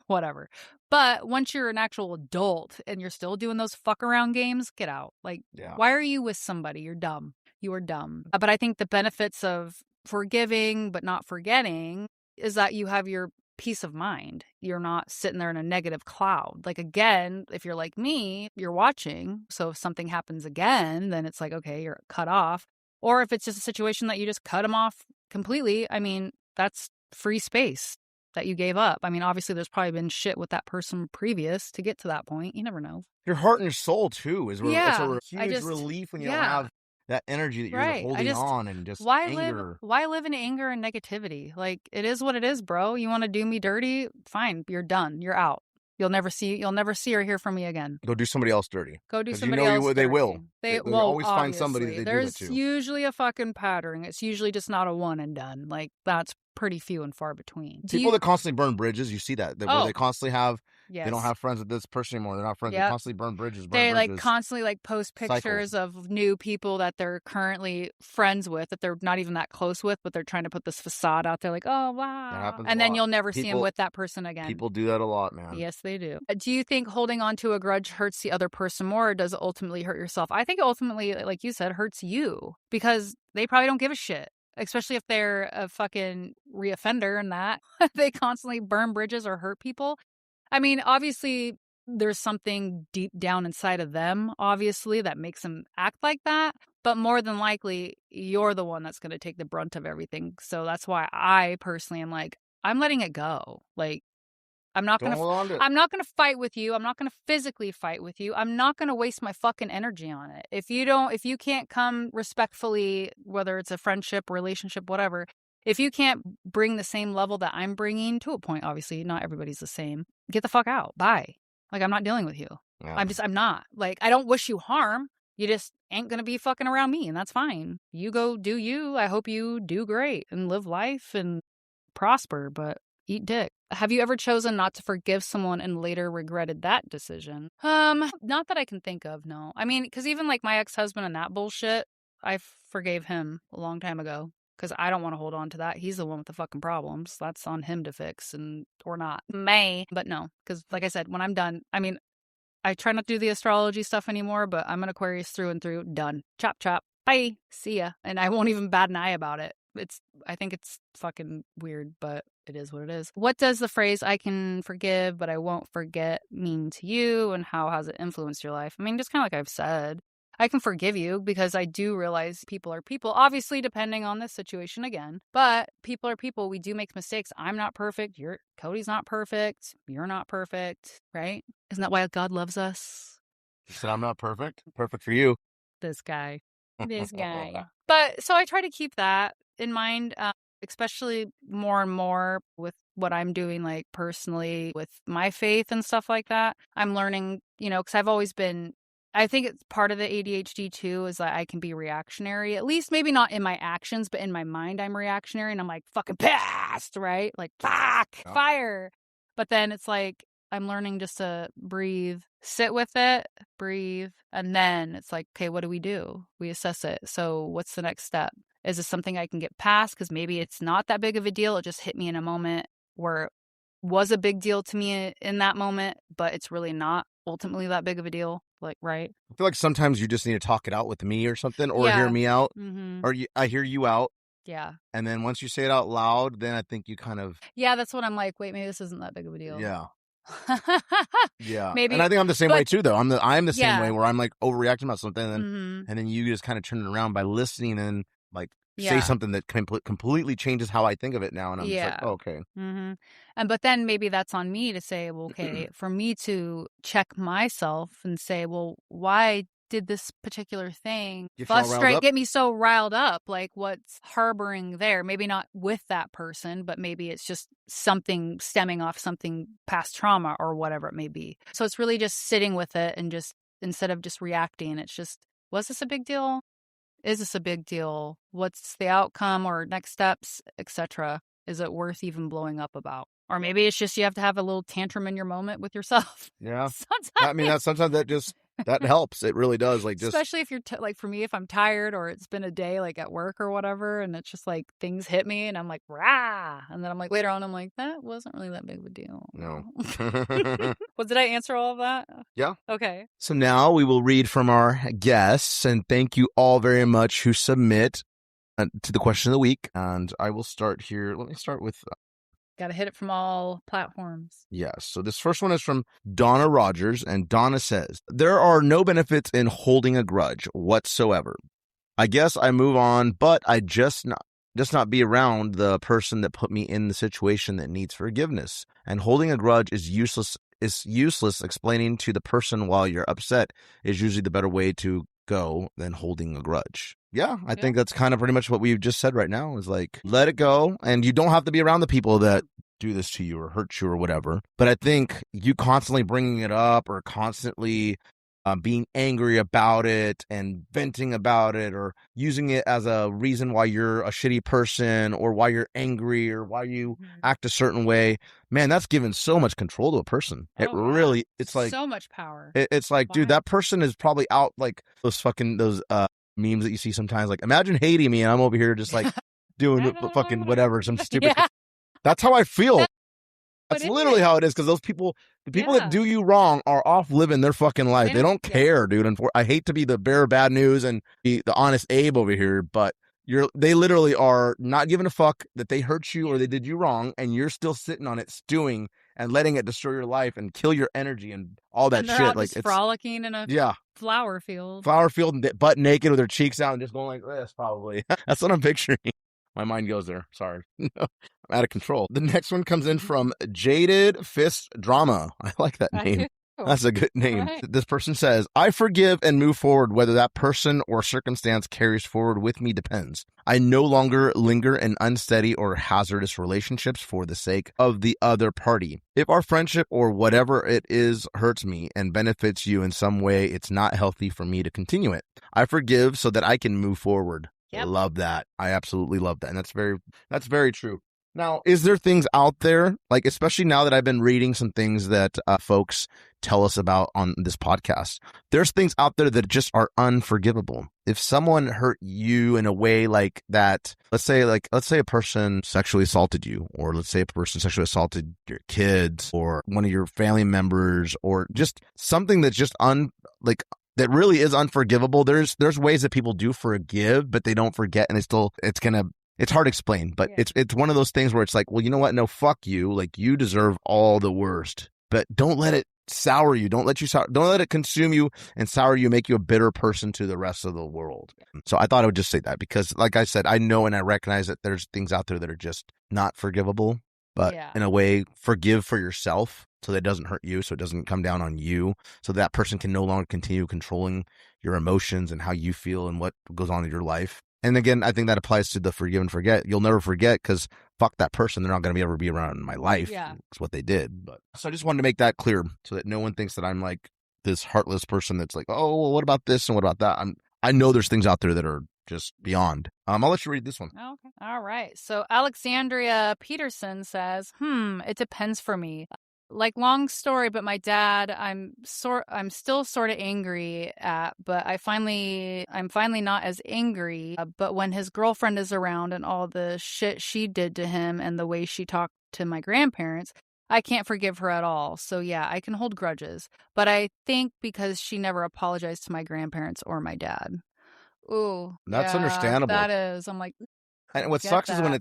whatever. But once you're an actual adult and you're still doing those fuck around games, get out. Like, why are you with somebody? You're dumb. You are dumb. But I think the benefits of forgiving but not forgetting is that you have your peace of mind. You're not sitting there in a negative cloud. Like, again, if you're like me, you're watching. So if something happens again, then it's like, okay, you're cut off. Or if it's just a situation that you just cut them off completely, I mean, that's free space that you gave up. I mean, obviously there's probably been shit with that person previous to get to that point. You never know. Your heart and your soul too is it's a huge just, relief when you don't have that energy that you're holding on and just anger. Why live in anger and negativity? Like, it is what it is, bro. You want to do me dirty? Fine. You're done. You're out. You'll never see or hear from me again. Go do somebody else dirty. Go do somebody else dirty. They will. They will always find somebody that they do it to. There's usually a fucking pattern. It's usually just not a one and done. Like, that's pretty few and far between. People that constantly burn bridges, you see that. Where they constantly have, they don't have friends with this person anymore. They're not friends. They constantly burn bridges. They like constantly like post pictures of new people that they're currently friends with, that they're not even that close with, but they're trying to put this facade out there like, oh, wow. That happens and then you'll never see them with that person again. People do that a lot, man. Yes, they do. Do you think holding on to a grudge hurts the other person more, or does it ultimately hurt yourself? I think it ultimately, like you said, hurts you because they probably don't give a shit. Especially if they're a fucking reoffender and that they constantly burn bridges or hurt people. I mean, obviously, there's something deep down inside of them, obviously, that makes them act like that. But more than likely, you're the one that's going to take the brunt of everything. So that's why I personally am like, I'm letting it go. Like, I'm not going to fight with you. I'm not going to physically fight with you. I'm not going to waste my fucking energy on it. If you can't come respectfully, whether it's a friendship, relationship, whatever, if you can't bring the same level that I'm bringing, to a point, obviously, not everybody's the same, get the fuck out. Bye. Like, I'm not dealing with you. Yeah. I'm not. Like, I don't wish you harm. You just ain't going to be fucking around me, and that's fine. You go do you. I hope you do great and live life and prosper, but eat dick. Have you ever chosen not to forgive someone and later regretted that decision? Not that I can think of, no. I mean, because even like my ex-husband and that bullshit, I forgave him a long time ago because I don't want to hold on to that. He's the one with the fucking problems. That's on him to fix or not. But no, because like I said, when I'm done, I mean, I try not to do the astrology stuff anymore, but I'm an Aquarius through and through. Done. Chop, chop. Bye. See ya. And I won't even bat an eye about it. I think it's fucking weird, but it is what it is. What does the phrase "I can forgive, but I won't forget" mean to you, and how has it influenced your life? I mean, just kind of like I've said, I can forgive you because I do realize people are people, obviously depending on the situation again, but people are people. We do make mistakes. I'm not perfect. Cody's not perfect. You're not perfect, right? Isn't that why God loves us? You said I'm not perfect? Perfect for you. This guy. But so I try to keep that in mind, especially more and more with what I'm doing, like personally with my faith and stuff like that. I'm learning, because I've always been, I think it's part of the ADHD too, is that I can be reactionary, at least maybe not in my actions, but in my mind, I'm reactionary and I'm like fucking pissed, right? Like, fuck, fire. But then it's like, I'm learning just to breathe, sit with it, breathe. And then it's like, okay, what do? We assess it. So what's the next step? Is this something I can get past? Because maybe it's not that big of a deal. It just hit me in a moment where it was a big deal to me in that moment, but it's really not ultimately that big of a deal. Like, right? I feel like sometimes you just need to talk it out with me or something, or hear me out, or I hear you out. Yeah. And then once you say it out loud, then I think you kind of... Yeah, that's what I'm like, wait, maybe this isn't that big of a deal. Yeah. Yeah. Maybe. And I think I'm the same way too, though. I'm the same way where I'm like overreacting about something, and then you just kind of turn it around by listening and like say something that completely changes how I think of it now. And I'm just like, oh, okay. Mm-hmm. But then maybe that's on me to say, well, okay, for me to check myself and say, well, why did this particular thing get me so riled up? Like, what's harboring there? Maybe not with that person, but maybe it's just something stemming off something past trauma or whatever it may be. So it's really just sitting with it and just, instead of just reacting, it's just, was this a big deal? Is this a big deal? What's the outcome or next steps, etc.? Is it worth even blowing up about? Or maybe it's just you have to have a little tantrum in your moment with yourself. Yeah. Sometimes. Sometimes that helps. It really does. Like, just especially if you're like, for me, if I'm tired or it's been a day like at work or whatever, and it's just like things hit me and I'm like, rah. And then I'm like, later on, I'm like, that wasn't really that big of a deal. No. Well, did I answer all of that? Yeah. Okay. So now we will read from our guests, and thank you all very much who submit to the question of the week. And I will start here. Let me start with got to hit it from all platforms. Yes. So this first one is from Donna Rogers, and Donna says, there are no benefits in holding a grudge whatsoever. I guess I move on, but I just not be around the person that put me in the situation that needs forgiveness. And holding a grudge is useless. Explaining to the person while you're upset is usually the better way to go than holding a grudge. Yeah, I think that's kind of pretty much what we've just said right now, is like, let it go. And you don't have to be around the people that do this to you or hurt you or whatever. But I think you constantly bringing it up or constantly being angry about it and venting about it or using it as a reason why you're a shitty person or why you're angry or why you act a certain way, man, that's giving so much control to a person. It's like so much power. It's like, dude, that person is probably out, like those memes that you see sometimes, like, imagine hating me and I'm over here just like doing fucking whatever, some stupid. That's how I feel. That's literally how it is, because the people that do you wrong are off living their fucking life. They don't care, dude. And I hate to be the bearer of bad news and be the honest Abe over here, but they literally are not giving a fuck that they hurt you or they did you wrong, and you're still sitting on it, stewing and letting it destroy your life and kill your energy and all that shit. Like, it's frolicking in a flower field, and butt naked with their cheeks out and just going like this. Probably that's what I'm picturing. My mind goes there. Sorry. I'm out of control. The next one comes in from Jaded Fist Drama. I like that name. That's a good name. Right. This person says, I forgive and move forward. Whether that person or circumstance carries forward with me depends. I no longer linger in unsteady or hazardous relationships for the sake of the other party. If our friendship or whatever it is hurts me and benefits you in some way, it's not healthy for me to continue it. I forgive so that I can move forward. Yep. I love that. I absolutely love that. And that's very true. Now, is there things out there, like, especially now that I've been reading some things that folks tell us about on this podcast, there's things out there that just are unforgivable. If someone hurt you in a way like that, let's say a person sexually assaulted you, or let's say a person sexually assaulted your kids or one of your family members, or just something that's just that really is unforgivable. There's ways that people do forgive, but they don't forget, and it's hard to explain, but it's one of those things where it's like, well, you know what? No, fuck you. Like, you deserve all the worst, but don't let it sour you. Don't let it consume you and sour you, make you a bitter person to the rest of the world. So I thought I would just say that, because like I said, I know and I recognize that there's things out there that are just not forgivable, but in a way, forgive for yourself so that it doesn't hurt you, so it doesn't come down on you, so that person can no longer continue controlling your emotions and how you feel and what goes on in your life. And again, I think that applies to the forgive and forget. You'll never forget, because fuck that person. They're not going to ever be around in my life. Yeah. It's what they did. But so I just wanted to make that clear so that no one thinks that I'm like this heartless person that's like, oh, well, what about this and what about that? I know there's things out there that are just beyond. I'll let you read this one. Okay. All right. So Alexandria Peterson says, it depends for me. Like, long story, but my dad, I'm still sort of angry at, but I'm finally not as angry. But when his girlfriend is around and all the shit she did to him and the way she talked to my grandparents, I can't forgive her at all. So yeah, I can hold grudges, but I think because she never apologized to my grandparents or my dad. Ooh, that's understandable. That is. I'm like, And what sucks is when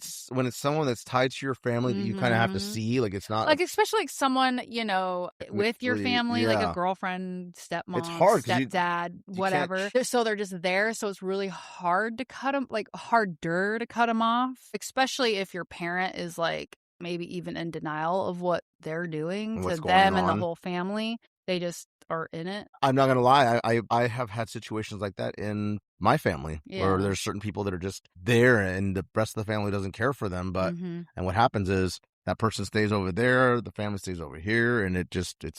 it's someone that's tied to your family that you kind of have to see. Like it's not like, especially like someone, with your family, like a girlfriend, stepmom, it's hard stepdad, whatever. So they're just there. So it's really hard to cut them, like harder to cut them off, especially if your parent is like maybe even in denial of what they're doing to them and the whole family. They just are in it. I'm not gonna lie, I have had situations like that in my family where there's certain people that are just there and the rest of the family doesn't care for them. But and what happens is that person stays over there, the family stays over here, and it's like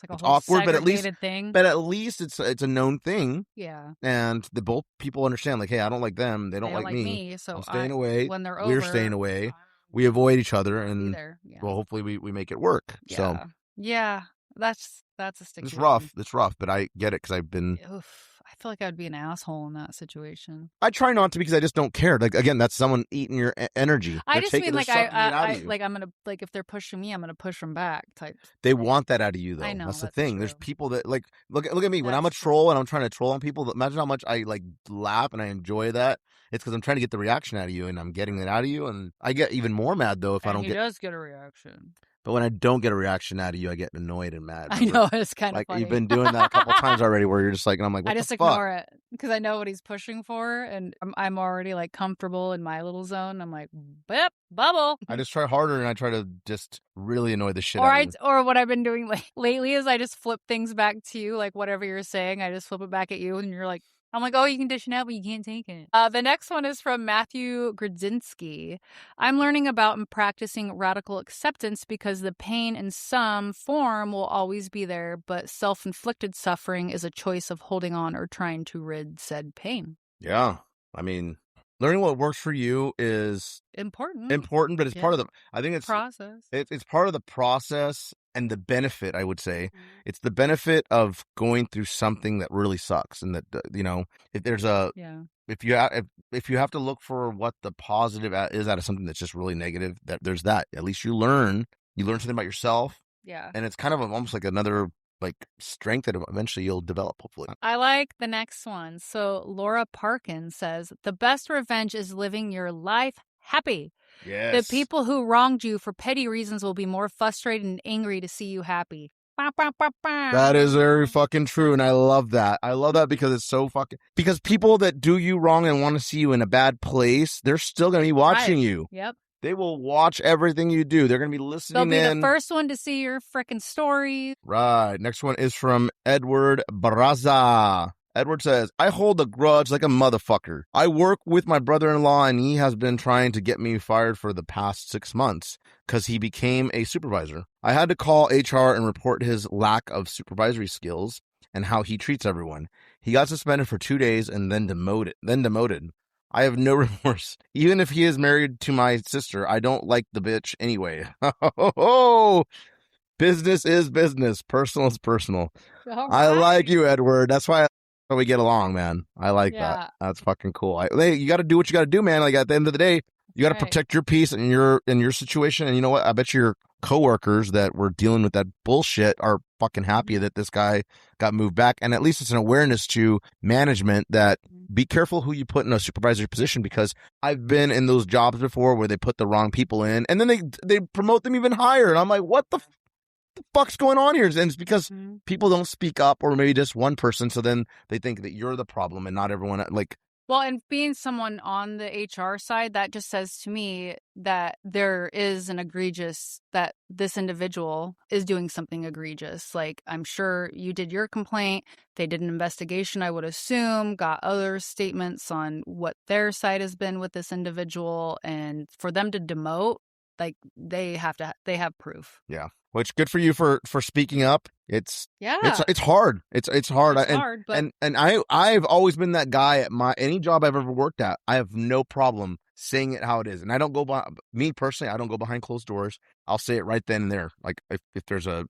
a whole awkward, but at least it's a known thing. Yeah. And the both people understand, like, hey, I don't like them, they don't like me, so I'm staying away. When they're over, we're staying away. We avoid each other, and well, hopefully we make it work. Yeah. So yeah, that's a sticky. It's rough, but I get it because I've been. I feel like I'd be an asshole in that situation. I try not to because I just don't care. Like again, that's someone eating your energy. I just mean like I like I'm gonna like if they're pushing me, I'm gonna push them back. Type. They want that out of you though. I know, that's the thing. True. There's people that like look at me when I'm a troll and I'm trying to troll on people. Imagine how much I like laugh and I enjoy that. It's because I'm trying to get the reaction out of you, and I'm getting it out of you, and I get even more mad though if I don't get. He does get a reaction. But when I don't get a reaction out of you, I get annoyed and mad. I know, it's kind of like funny. You've been doing that a couple times already where you're just like, and I'm like, what I just ignore it because I know what he's pushing for, and I'm already like comfortable in my little zone. I'm like, bip, bubble. I just try harder and I try to just really annoy the shit out of you. Or what I've been doing lately is I just flip things back to you, like whatever you're saying, I just flip it back at you, and you're like, I'm like, oh, you can dish it out, but you can't take it. The next one is from Matthew Grodzinski. I'm learning about and practicing radical acceptance because the pain in some form will always be there, but self-inflicted suffering is a choice of holding on or trying to rid said pain. Yeah. I mean, learning what works for you is important, but it's part of I think it's process. It's part of the process and the benefit, I would say. It's the benefit of going through something that really sucks. And that, if there's if you have to look for what the positive is out of something that's just really negative, that there's that, at least you learn something about yourself. Yeah. And it's kind of almost like another strength that eventually you'll develop, hopefully. I like the next one. So Laura Parkin says, the best revenge is living your life happy. Yes. The people who wronged you for petty reasons will be more frustrated and angry to see you happy. That is very fucking true, and I love that. I love that because it's so because people that do you wrong and want to see you in a bad place, they're still going to be watching you. Yep. They will watch everything you do. They're going to be listening in. They'll be the first one to see your frickin' story. Right. Next one is from Edward Braza. Edward says, I hold a grudge like a motherfucker. I work with my brother-in-law, and he has been trying to get me fired for the past 6 months because he became a supervisor. I had to call HR and report his lack of supervisory skills and how he treats everyone. He got suspended for 2 days and then demoted. I have no remorse. Even if he is married to my sister, I don't like the bitch anyway. Business is business. Personal is personal. I like you, Edward. That's why we get along, man. I like that. That's fucking cool. You got to do what you got to do, man. Like at the end of the day, you got to protect your peace and your situation. And you know what? I bet your coworkers that were dealing with that bullshit are fucking happy that this guy got moved back. And at least it's an awareness to management that be careful who you put in a supervisory position, because I've been in those jobs before where they put the wrong people in and then they promote them even higher. And I'm like, what the fuck's going on here? And it's because people don't speak up, or maybe just one person. So then they think that you're the problem and not everyone. Well, and being someone on the HR side, that just says to me that there is that this individual is doing something egregious. Like, I'm sure you did your complaint. They did an investigation, I would assume, got other statements on what their side has been with this individual. And for them to demote, like, they have proof. Yeah. Which good for you for speaking up. It's hard. It's hard. It's hard, but I've always been that guy at any job I've ever worked at. I have no problem saying it how it is. And I don't go me personally, I don't go behind closed doors. I'll say it right then and there. Like if there's a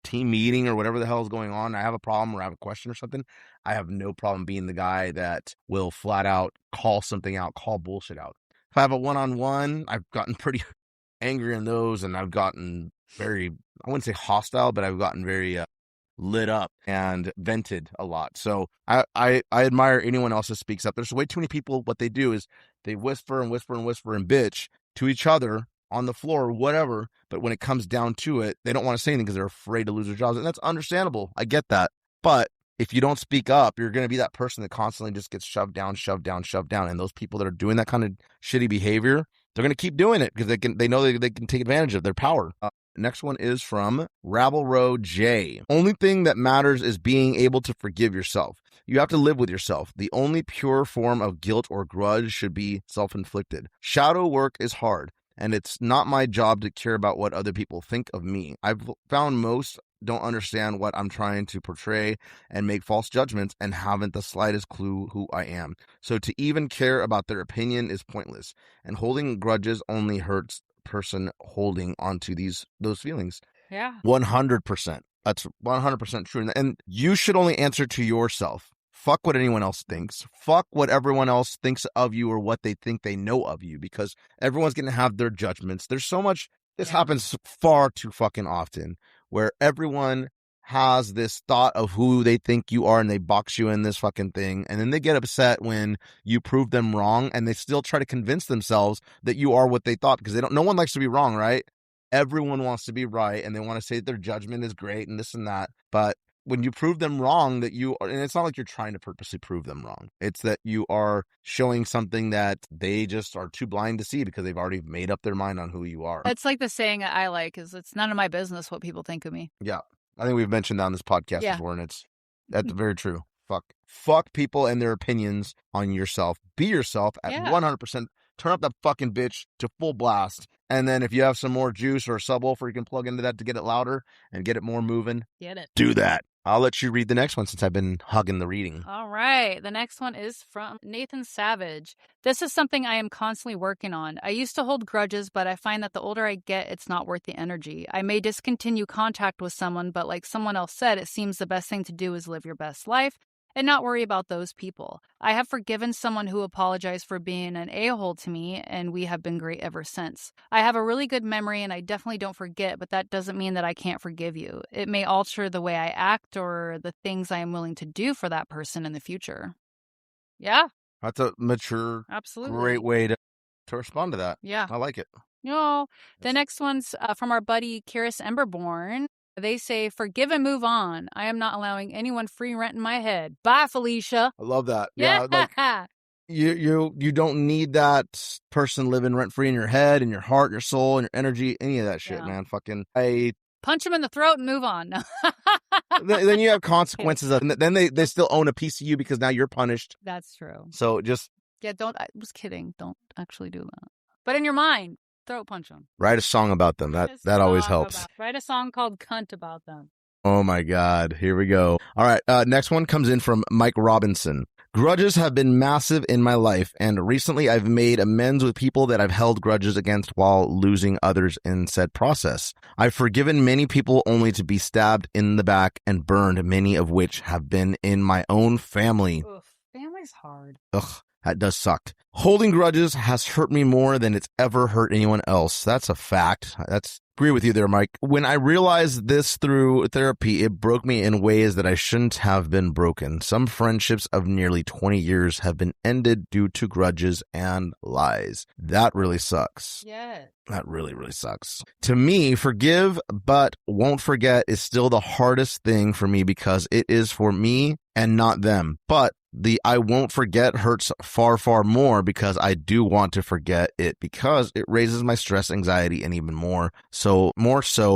team meeting or whatever the hell is going on, I have a problem or I have a question or something, I have no problem being the guy that will flat out call something out, call bullshit out. If I have a one-on-one, I've gotten pretty angry in those, and I've gotten very, I wouldn't say hostile, but I've gotten very lit up and vented a lot. So I admire anyone else that speaks up. There's way too many people. What they do is They whisper and whisper and whisper and bitch to each other on the floor or whatever. But when it comes down to it, they don't want to say anything because they're afraid to lose their jobs. And that's understandable. I get that. But if you don't speak up, you're going to be that person that constantly just gets shoved down, shoved down, shoved down. And those people that are doing that kind of shitty behavior, they're going to keep doing it because they know they can take advantage of their power. Next one is from Rabble Row J. Only thing that matters is being able to forgive yourself. You have to live with yourself. The only pure form of guilt or grudge should be self-inflicted. Shadow work is hard, and it's not my job to care about what other people think of me. I've found most don't understand what I'm trying to portray and make false judgments and haven't the slightest clue who I am. So to even care about their opinion is pointless, and holding grudges only hurts person holding onto those feelings. Yeah. 100%. That's 100% true. And you should only answer to yourself. Fuck what anyone else thinks. Fuck what everyone else thinks of you or what they think they know of you, because everyone's going to have their judgments. There's so much, this happens far too fucking often, where everyone has this thought of who they think you are and they box you in this fucking thing. And then they get upset when you prove them wrong, and they still try to convince themselves that you are what they thought, because no one likes to be wrong, right? Everyone wants to be right, and they want to say that their judgment is great and this and that. But when you prove them wrong, that you are, and it's not like you're trying to purposely prove them wrong. It's that you are showing something that they just are too blind to see because they've already made up their mind on who you are. It's like the saying I like is, it's none of my business what people think of me. Yeah. I think we've mentioned that on this podcast before, and that's very true. Fuck people and their opinions on yourself. Be yourself at 100%. Turn up that fucking bitch to full blast. And then if you have some more juice or a subwoofer, you can plug into that to get it louder and get it more moving. Get it. Do that. I'll let you read the next one since I've been hugging the reading. All right. The next one is from Nathan Savage. This is something I am constantly working on. I used to hold grudges, but I find that the older I get, it's not worth the energy. I may discontinue contact with someone, but like someone else said, it seems the best thing to do is live your best life and not worry about those people. I have forgiven someone who apologized for being an a-hole to me, and we have been great ever since. I have a really good memory, and I definitely don't forget, but that doesn't mean that I can't forgive you. It may alter the way I act or the things I am willing to do for that person in the future. Yeah. That's a mature, absolutely great way to respond to that. Yeah. I like it. No, the next one's from our buddy Karis Emberborn. They say, forgive and move on. I am not allowing anyone free rent in my head. Bye, Felicia. I love that. Yeah. Like, you don't need that person living rent free in your head and your heart, and your soul, and your energy, any of that shit, man. Fucking, punch them in the throat and move on. then you have consequences. And then they still own a piece of you because now you're punished. That's true. So just. Yeah, I was kidding. Don't actually do that. But in your mind, throat punch them. Write a song about them. That always helps. Write a song called Cunt about them. Oh my God. Here we go. All right. Next one comes in from Mike Robinson. Grudges have been massive in my life, and recently I've made amends with people that I've held grudges against while losing others in said process. I've forgiven many people only to be stabbed in the back and burned, many of which have been in my own family. Oof, family's hard. Ugh. That does suck. Holding grudges has hurt me more than it's ever hurt anyone else. That's a fact. Agree with you there, Mike. When I realized this through therapy, it broke me in ways that I shouldn't have been broken. Some friendships of nearly 20 years have been ended due to grudges and lies. That really sucks. Yeah. That really, really sucks. To me, forgive but won't forget is still the hardest thing for me because it is for me and not them. But the I won't forget hurts far, far more because I do want to forget it because it raises my stress, anxiety, and even more so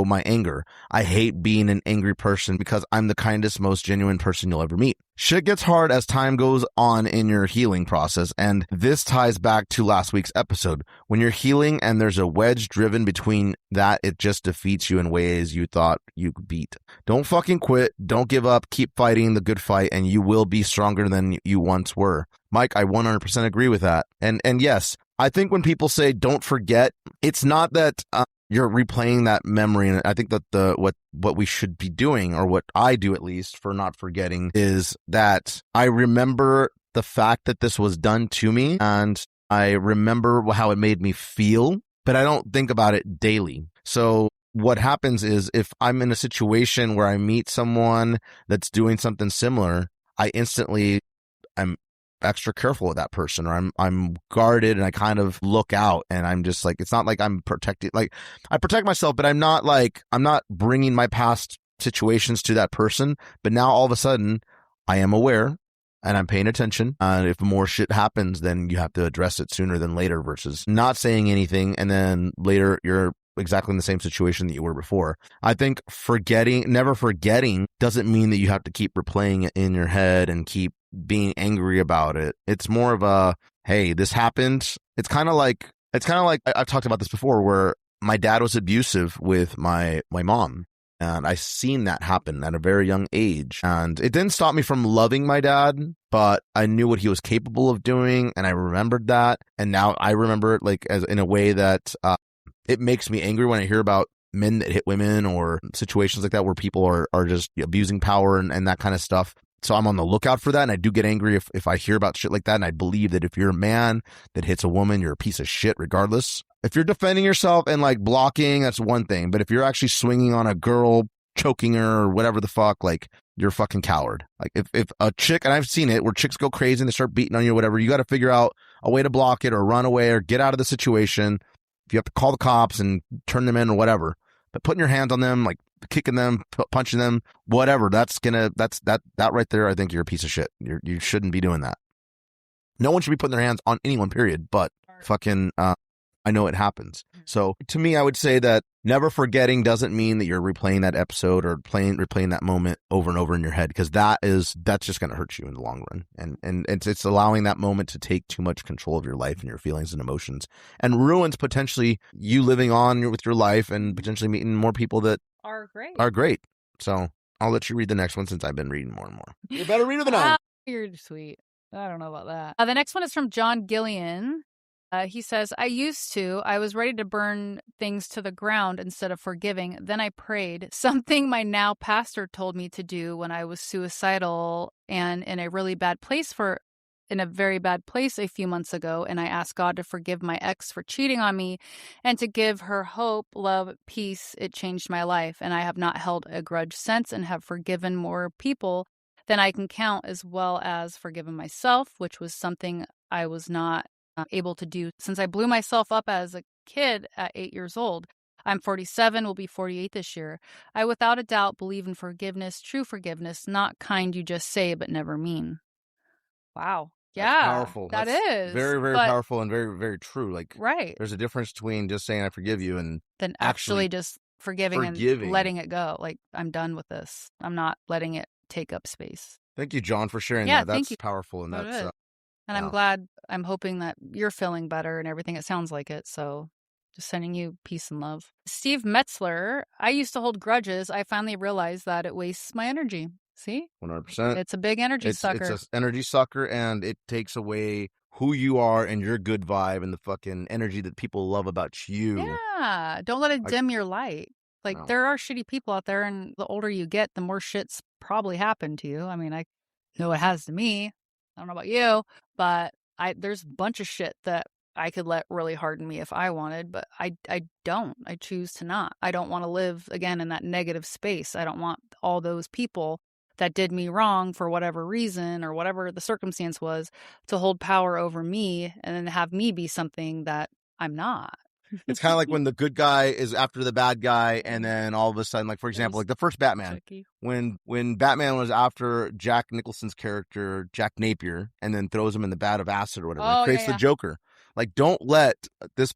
my anger. I hate being an angry person because I'm the kindest, most genuine person you'll ever meet. Shit gets hard as time goes on in your healing process, and this ties back to last week's episode. When you're healing and there's a wedge driven between that, it just defeats you in ways you thought you could beat. Don't fucking quit. Don't give up. Keep fighting the good fight, and you will be stronger than you once were. Mike, I 100% agree with that. And yes, I think when people say don't forget, it's not that you're replaying that memory. And I think that what we should be doing, or what I do at least for not forgetting, is that I remember the fact that this was done to me, and I remember how it made me feel, but I don't think about it daily. So what happens is if I'm in a situation where I meet someone that's doing something similar, I'm extra careful with that person, or I'm guarded and I kind of look out, and I'm just like, it's not like I'm protected. Like, I protect myself, but I'm not bringing my past situations to that person. But now all of a sudden I am aware and I'm paying attention. And if more shit happens, then you have to address it sooner than later versus not saying anything. And then later you're exactly in the same situation that you were before. I think never forgetting doesn't mean that you have to keep replaying it in your head and keep being angry about it. It's more of a, hey, this happened. It's kind of like I've talked about this before, where my dad was abusive with my mom. And I seen that happen at a very young age. And it didn't stop me from loving my dad, but I knew what he was capable of doing. And I remembered that. And now I remember it like as in a way that it makes me angry when I hear about men that hit women or situations like that where people are just abusing power and that kind of stuff. So I'm on the lookout for that. And I do get angry if I hear about shit like that. And I believe that if you're a man that hits a woman, you're a piece of shit regardless. If you're defending yourself and like blocking, that's one thing. But if you're actually swinging on a girl, choking her or whatever the fuck, like, you're a fucking coward. Like, if a chick, and I've seen it where chicks go crazy and they start beating on you or whatever, you got to figure out a way to block it or run away or get out of the situation. If you have to call the cops and turn them in or whatever, but putting your hands on them, like kicking them, punching them, whatever, that right there, I think you're a piece of shit. You shouldn't be doing that. No one should be putting their hands on anyone, period. But fucking, I know it happens. So to me, I would say that never forgetting doesn't mean that you're replaying that episode or replaying that moment over and over in your head, because that's just going to hurt you in the long run. And it's allowing that moment to take too much control of your life and your feelings and emotions, and ruins potentially you living on with your life and potentially meeting more people that are great. So I'll let you read the next one since I've been reading more and more. You're a better reader than I am. You're sweet. I don't know about that. The next one is from John Gillian. He says, I was ready to burn things to the ground instead of forgiving. Then I prayed, something my now pastor told me to do when I was suicidal and in a very bad place a few months ago. And I asked God to forgive my ex for cheating on me and to give her hope, love, peace. It changed my life. And I have not held a grudge since and have forgiven more people than I can count, as well as forgiven myself, which was something I was not able to do since I blew myself up as a kid at 8 years old. I'm 47, will be 48 this year. I without a doubt believe in forgiveness, true forgiveness, not kind you just say but never mean. Wow. That's Yeah, powerful. That's is very, very powerful and very, very true. Like, right. There's a difference between just saying I forgive you and then actually just forgiving and letting it go. Like, I'm done with this. I'm not letting it take up space. Thank you, John, for sharing that. That's thank you. powerful, and that's and I'm hoping that you're feeling better and everything. It sounds like it. So just sending you peace and love. Steve Metzler, I used to hold grudges. I finally realized that it wastes my energy. See? 100%. It's a big energy sucker. It's an energy sucker, and it takes away who you are and your good vibe and the fucking energy that people love about you. Yeah. Don't let it dim your light. Like, there are shitty people out there, and the older you get, the more shit's probably happened to you. I mean, I know it has to me. I don't know about you, but there's a bunch of shit that I could let really harden me if I wanted, but I don't. I choose to not. I don't want to live again in that negative space. I don't want all those people that did me wrong for whatever reason or whatever the circumstance was to hold power over me and then have me be something that I'm not. It's kind of like when the good guy is after the bad guy, and then all of a sudden, like, for example, like the first Batman, when Batman was after Jack Nicholson's character, Jack Napier, and then throws him in the vat of acid or whatever, creates the Joker. Like, don't let this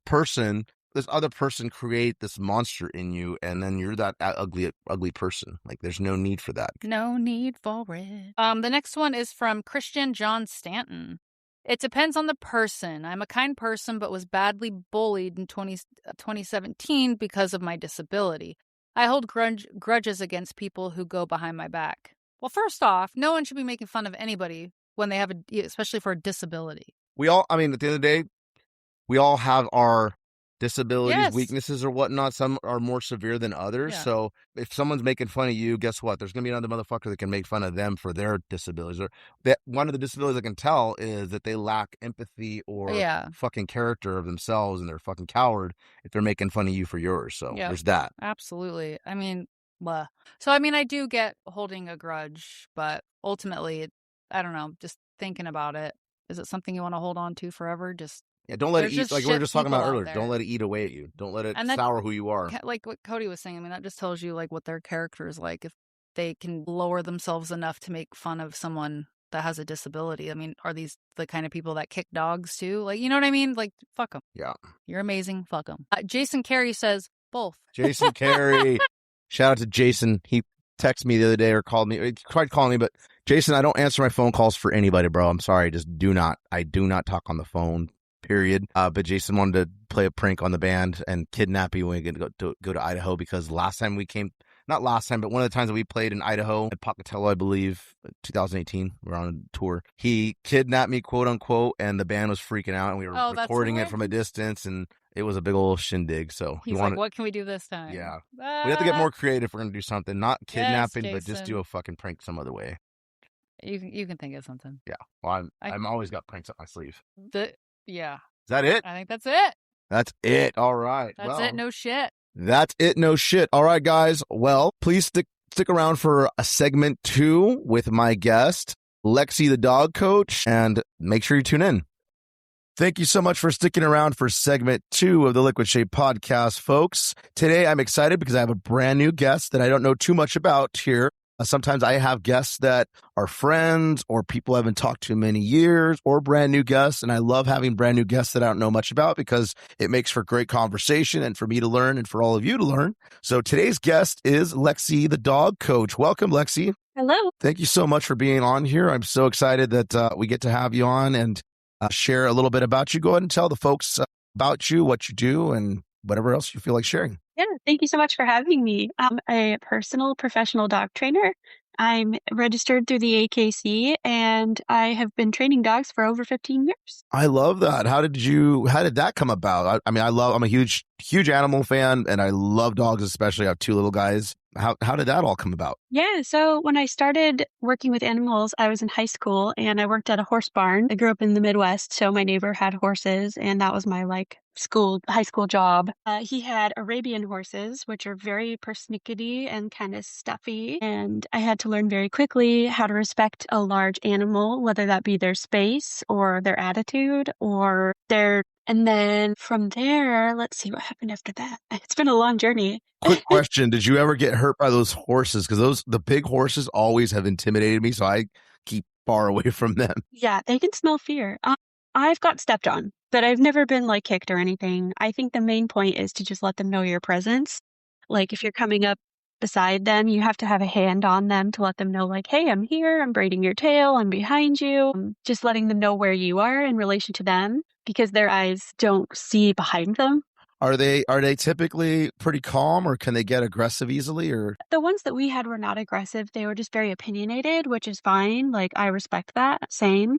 other person create this monster in you, and then you're that ugly person. Like, there's no need for that. No need for it. The next one is from Christian John Stanton. It depends on the person. I'm a kind person, but was badly bullied in 2017 because of my disability. I hold grudges against people who go behind my back. Well, first off, no one should be making fun of anybody when they have especially for a disability. At the end of the day, we all have our disabilities, weaknesses, or whatnot. Some are more severe than others. Yeah. So if someone's making fun of you, guess what? There's going to be another motherfucker that can make fun of them for their disabilities. Or that one of the disabilities I can tell is that they lack empathy or fucking character of themselves, and they're a fucking coward if they're making fun of you for yours. So there's that. Absolutely. I mean, blah. So, I mean, I do get holding a grudge, but ultimately, I don't know, just thinking about it, Is it something you want to hold on to forever? Yeah, don't let it There's eat. just Like we were shit just talking about people out earlier. there. Don't let it eat away at you. Don't let it And that- sour who you are. like what Cody was saying, I mean, that just tells you like what their character is like. If they can lower themselves enough to make fun of someone that has a disability. I mean, are these the kind of people that kick dogs too? Like, you know what I mean? Like, fuck them. Yeah. You're amazing. Fuck them. Jason Carey says both. Jason Carey. Shout out to Jason. He texted me the other day or called me. He tried calling me, but Jason, I don't answer my phone calls for anybody, bro. I'm sorry. Just do not. I do not talk on the phone, period. But Jason wanted to play a prank on the band and kidnap me when we go to Idaho, because last time we came, not last time, but one of the times that we played in Idaho at Pocatello, I believe, 2018, we were on a tour. He kidnapped me, quote unquote, and the band was freaking out, and we were recording it from a distance, and it was a big old shindig. So he's like, what can we do this time? Yeah. We have to get more creative if we're going to do something. Not kidnapping, Yes, but just do a fucking prank some other way. You can think of something. Yeah. Well, I'm always got pranks up my sleeve. Yeah. Is that it? I think that's it. That's it. All right. That's it. No shit. That's it. No shit. All right, guys. Well, please stick around for a segment 2 with my guest, Lexi the dog coach, and make sure you tune in. Thank you so much for sticking around for segment 2 of the Liquid Shape podcast, folks. Today, I'm excited because I have a brand new guest that I don't know too much about here. Sometimes I have guests that are friends or people I haven't talked to in many years, or brand new guests. And I love having brand new guests that I don't know much about, because it makes for great conversation and for me to learn and for all of you to learn. So today's guest is Lexi, the dog coach. Welcome, Lexi. Hello. Thank you so much for being on here. I'm so excited that we get to have you on and share a little bit about you. Go ahead and tell the folks about you, what you do, and whatever else you feel like sharing. Yeah, thank you so much for having me. I'm a personal professional dog trainer. I'm registered through the AKC, and I have been training dogs for over 15 years. I love that. How did that come about? I'm a huge animal fan, and I love dogs, especially. I have 2 little guys. How did that all come about? Yeah, so when I started working with animals, I was in high school and I worked at a horse barn. I grew up in the Midwest, so my neighbor had horses, and that was my high school job. He had Arabian horses, which are very persnickety and kind of stuffy, and I had to learn very quickly how to respect a large animal, whether that be their space or their attitude or and then from there, let's see what happened after that. It's been a long journey. Quick question. Did you ever get hurt by those horses? Because the big horses always have intimidated me, so I keep far away from them. Yeah, they can smell fear. I've got stepped on, but I've never been kicked or anything. I think the main point is to just let them know your presence. Like if you're coming up beside them, you have to have a hand on them to let them know, hey, I'm here, I'm braiding your tail, I'm behind you. Just letting them know where you are in relation to them, because their eyes don't see behind them. Are they typically pretty calm, or can they get aggressive easily? Or the ones that we had were not aggressive. They were just very opinionated, which is fine. I respect that. Same.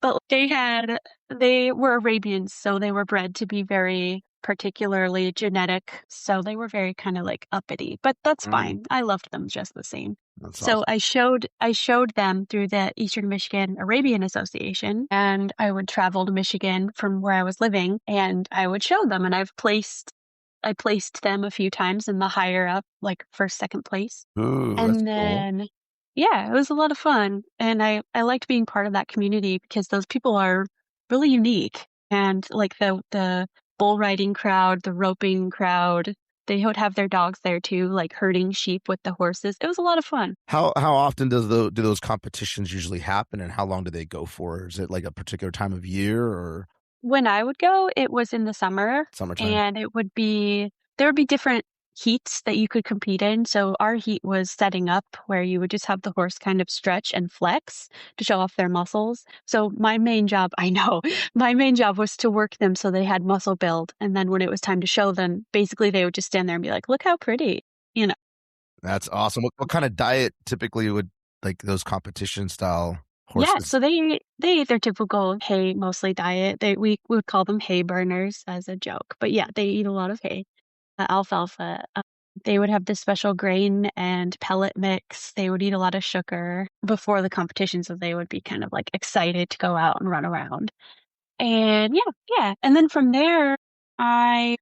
But they were Arabians, so they were bred to be very particularly genetic. So they were very kind of uppity, but that's fine. I loved them just the same. That's so awesome. I showed them through the Eastern Michigan Arabian Association, and I would travel to Michigan from where I was living, and I would show them, and I placed them a few times in the higher up, first, second place. Ooh, and that's then cool. Yeah, it was a lot of fun. And I liked being part of that community, because those people are really unique. And the bull riding crowd, the roping crowd, they would have their dogs there too, herding sheep with the horses. It was a lot of fun. How often do those competitions usually happen, and how long do they go for? Is it a particular time of year, or? When I would go, it was in the summertime. And there would be different heats that you could compete in. So our heat was setting up, where you would just have the horse kind of stretch and flex to show off their muscles. So my main job was to work them so they had muscle build. And then when it was time to show them, basically they would just stand there and be like, look how pretty, That's awesome. What kind of diet typically would those competition style horses? Yeah, so they eat their typical hay mostly diet. We would call them hay burners as a joke. But yeah, they eat a lot of hay. Alfalfa. They would have this special grain and pellet mix. They would eat a lot of sugar before the competition, so they would be kind of excited to go out and run around. And yeah. And then from there,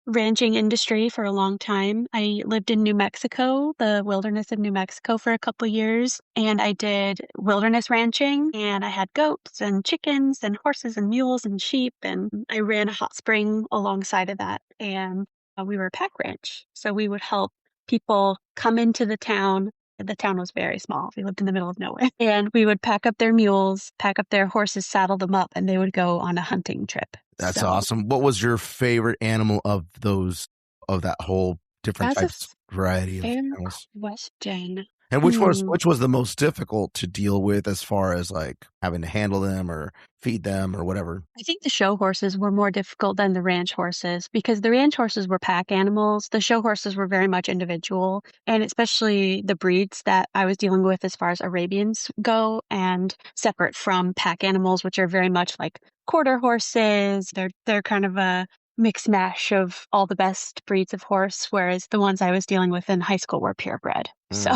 ranching industry for a long time. I lived in New Mexico, the wilderness of New Mexico for a couple years, and I did wilderness ranching, and I had goats and chickens and horses and mules and sheep, and I ran a hot spring alongside of that, and we were a pack ranch. So we would help people come into the town. The town was very small. We lived in the middle of nowhere. And we would pack up their mules, pack up their horses, saddle them up, and they would go on a hunting trip. That's awesome. What was your favorite animal of that whole different types, variety of animals? Question. And which was the most difficult to deal with as far as like having to handle them or feed them or whatever? I think the show horses were more difficult than the ranch horses because the ranch horses were pack animals. The show horses were very much individual, and especially the breeds that I was dealing with as far as Arabians go and separate from pack animals, which are very much like quarter horses. They're kind of a mix mash of all the best breeds of horse, whereas the ones I was dealing with in high school were purebred. So.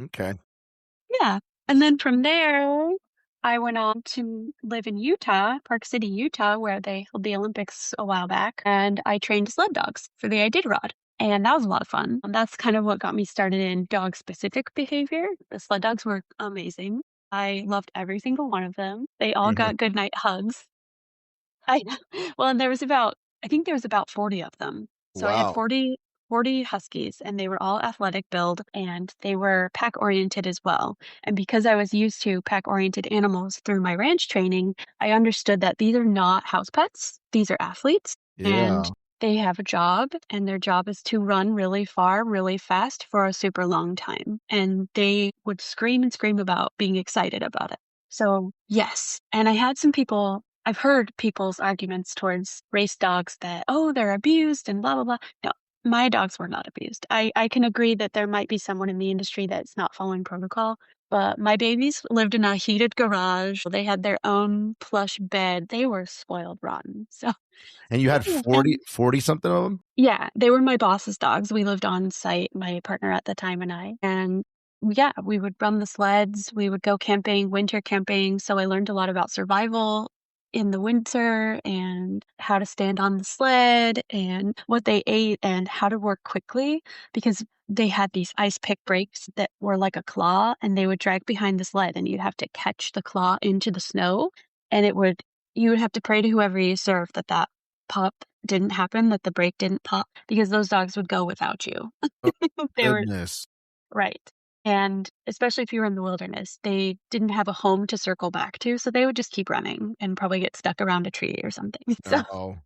Okay. Yeah. And then from there, I went on to live in Utah, Park City, Utah, where they held the Olympics a while back. And I trained sled dogs for the Iditarod. And that was a lot of fun. And that's kind of what got me started in dog specific behavior. The sled dogs were amazing. I loved every single one of them. They all got good night hugs. Well, and I think there was about 40 of them. So I had 40 huskies, and they were all athletic build, and they were pack oriented as well. And because I was used to pack oriented animals through my ranch training, I understood that these are not house pets. These are athletes, and they have a job, and their job is to run really far, really fast for a super long time. And they would scream and scream about being excited about it. So yes. And I've heard people's arguments towards race dogs that, oh, they're abused and blah, blah, blah. No, my dogs were not abused. I can agree that there might be someone in the industry that's not following protocol, but my babies lived in a heated garage. They had their own plush bed. They were spoiled rotten. So. And you had 40 something of them? Yeah, they were my boss's dogs. We lived on site, my partner at the time and I. And yeah, we would run the sleds. We would go camping, winter camping. So I learned a lot about survival in the winter and how to stand on the sled and what they ate and how to work quickly because they had these ice pick brakes that were like a claw and they would drag behind the sled and you'd have to catch the claw into the snow and you would have to pray to whoever you served that pop didn't happen, that the brake didn't pop because those dogs would go without you. Oh, they goodness. Right. And especially if you were in the wilderness, they didn't have a home to circle back to. So they would just keep running and probably get stuck around a tree or something. So,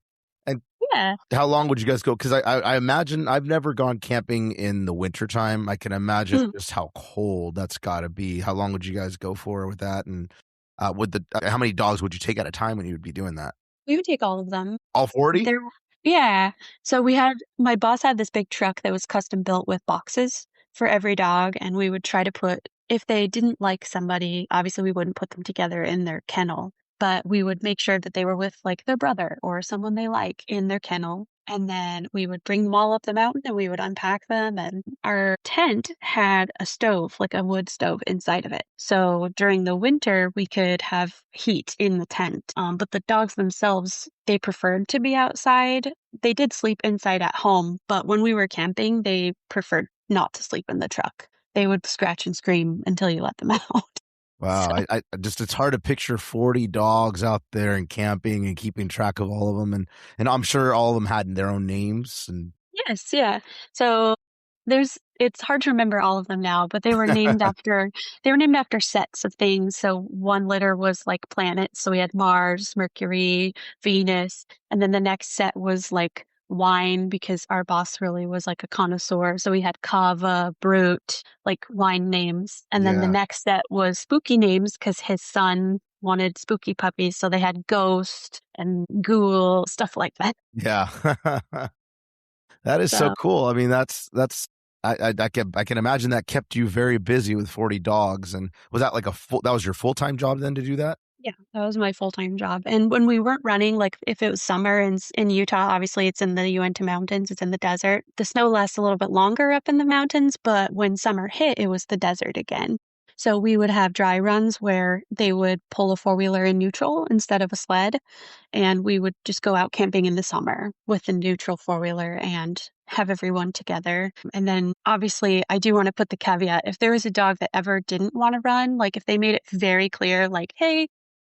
and yeah. How long would you guys go? Because I imagine I've never gone camping in the wintertime. I can imagine just how cold that's got to be. How long would you guys go for with that? And how many dogs would you take at a time when you would be doing that? We would take all of them. All 40? Yeah. So my boss had this big truck that was custom built with boxes for every dog. And we would try to if they didn't like somebody, obviously we wouldn't put them together in their kennel, but we would make sure that they were with like their brother or someone they like in their kennel. And then we would bring them all up the mountain and we would unpack them. And our tent had a stove, like a wood stove inside of it. So during the winter, we could have heat in the tent. But the dogs themselves, they preferred to be outside. They did sleep inside at home, but when we were camping, they preferred not to sleep in the truck. They would scratch and scream until you let them out. Wow. So. I just, it's hard to picture 40 dogs out there and camping and keeping track of all of them. And I'm sure all of them had their own names. And yes. Yeah. So it's hard to remember all of them now, but they were named after sets of things. So one litter was like planets. So we had Mars, Mercury, Venus. And then the next set was like wine because our boss really was like a connoisseur. So we had Cava, Brute, like wine names. And then the next set was spooky names because his son wanted spooky puppies. So they had Ghost and Ghoul, stuff like that. Yeah. That is so cool. I mean, I can imagine that kept you very busy with 40 dogs. And was that like that was your full-time job then to do that? Yeah, that was my full-time job. And when we weren't running, like if it was summer in Utah, obviously it's in the Uinta Mountains, it's in the desert. The snow lasts a little bit longer up in the mountains, but when summer hit, it was the desert again. So we would have dry runs where they would pull a four-wheeler in neutral instead of a sled. And we would just go out camping in the summer with the neutral four-wheeler and have everyone together. And then obviously I do want to put the caveat, if there was a dog that ever didn't want to run, like if they made it very clear, like, hey,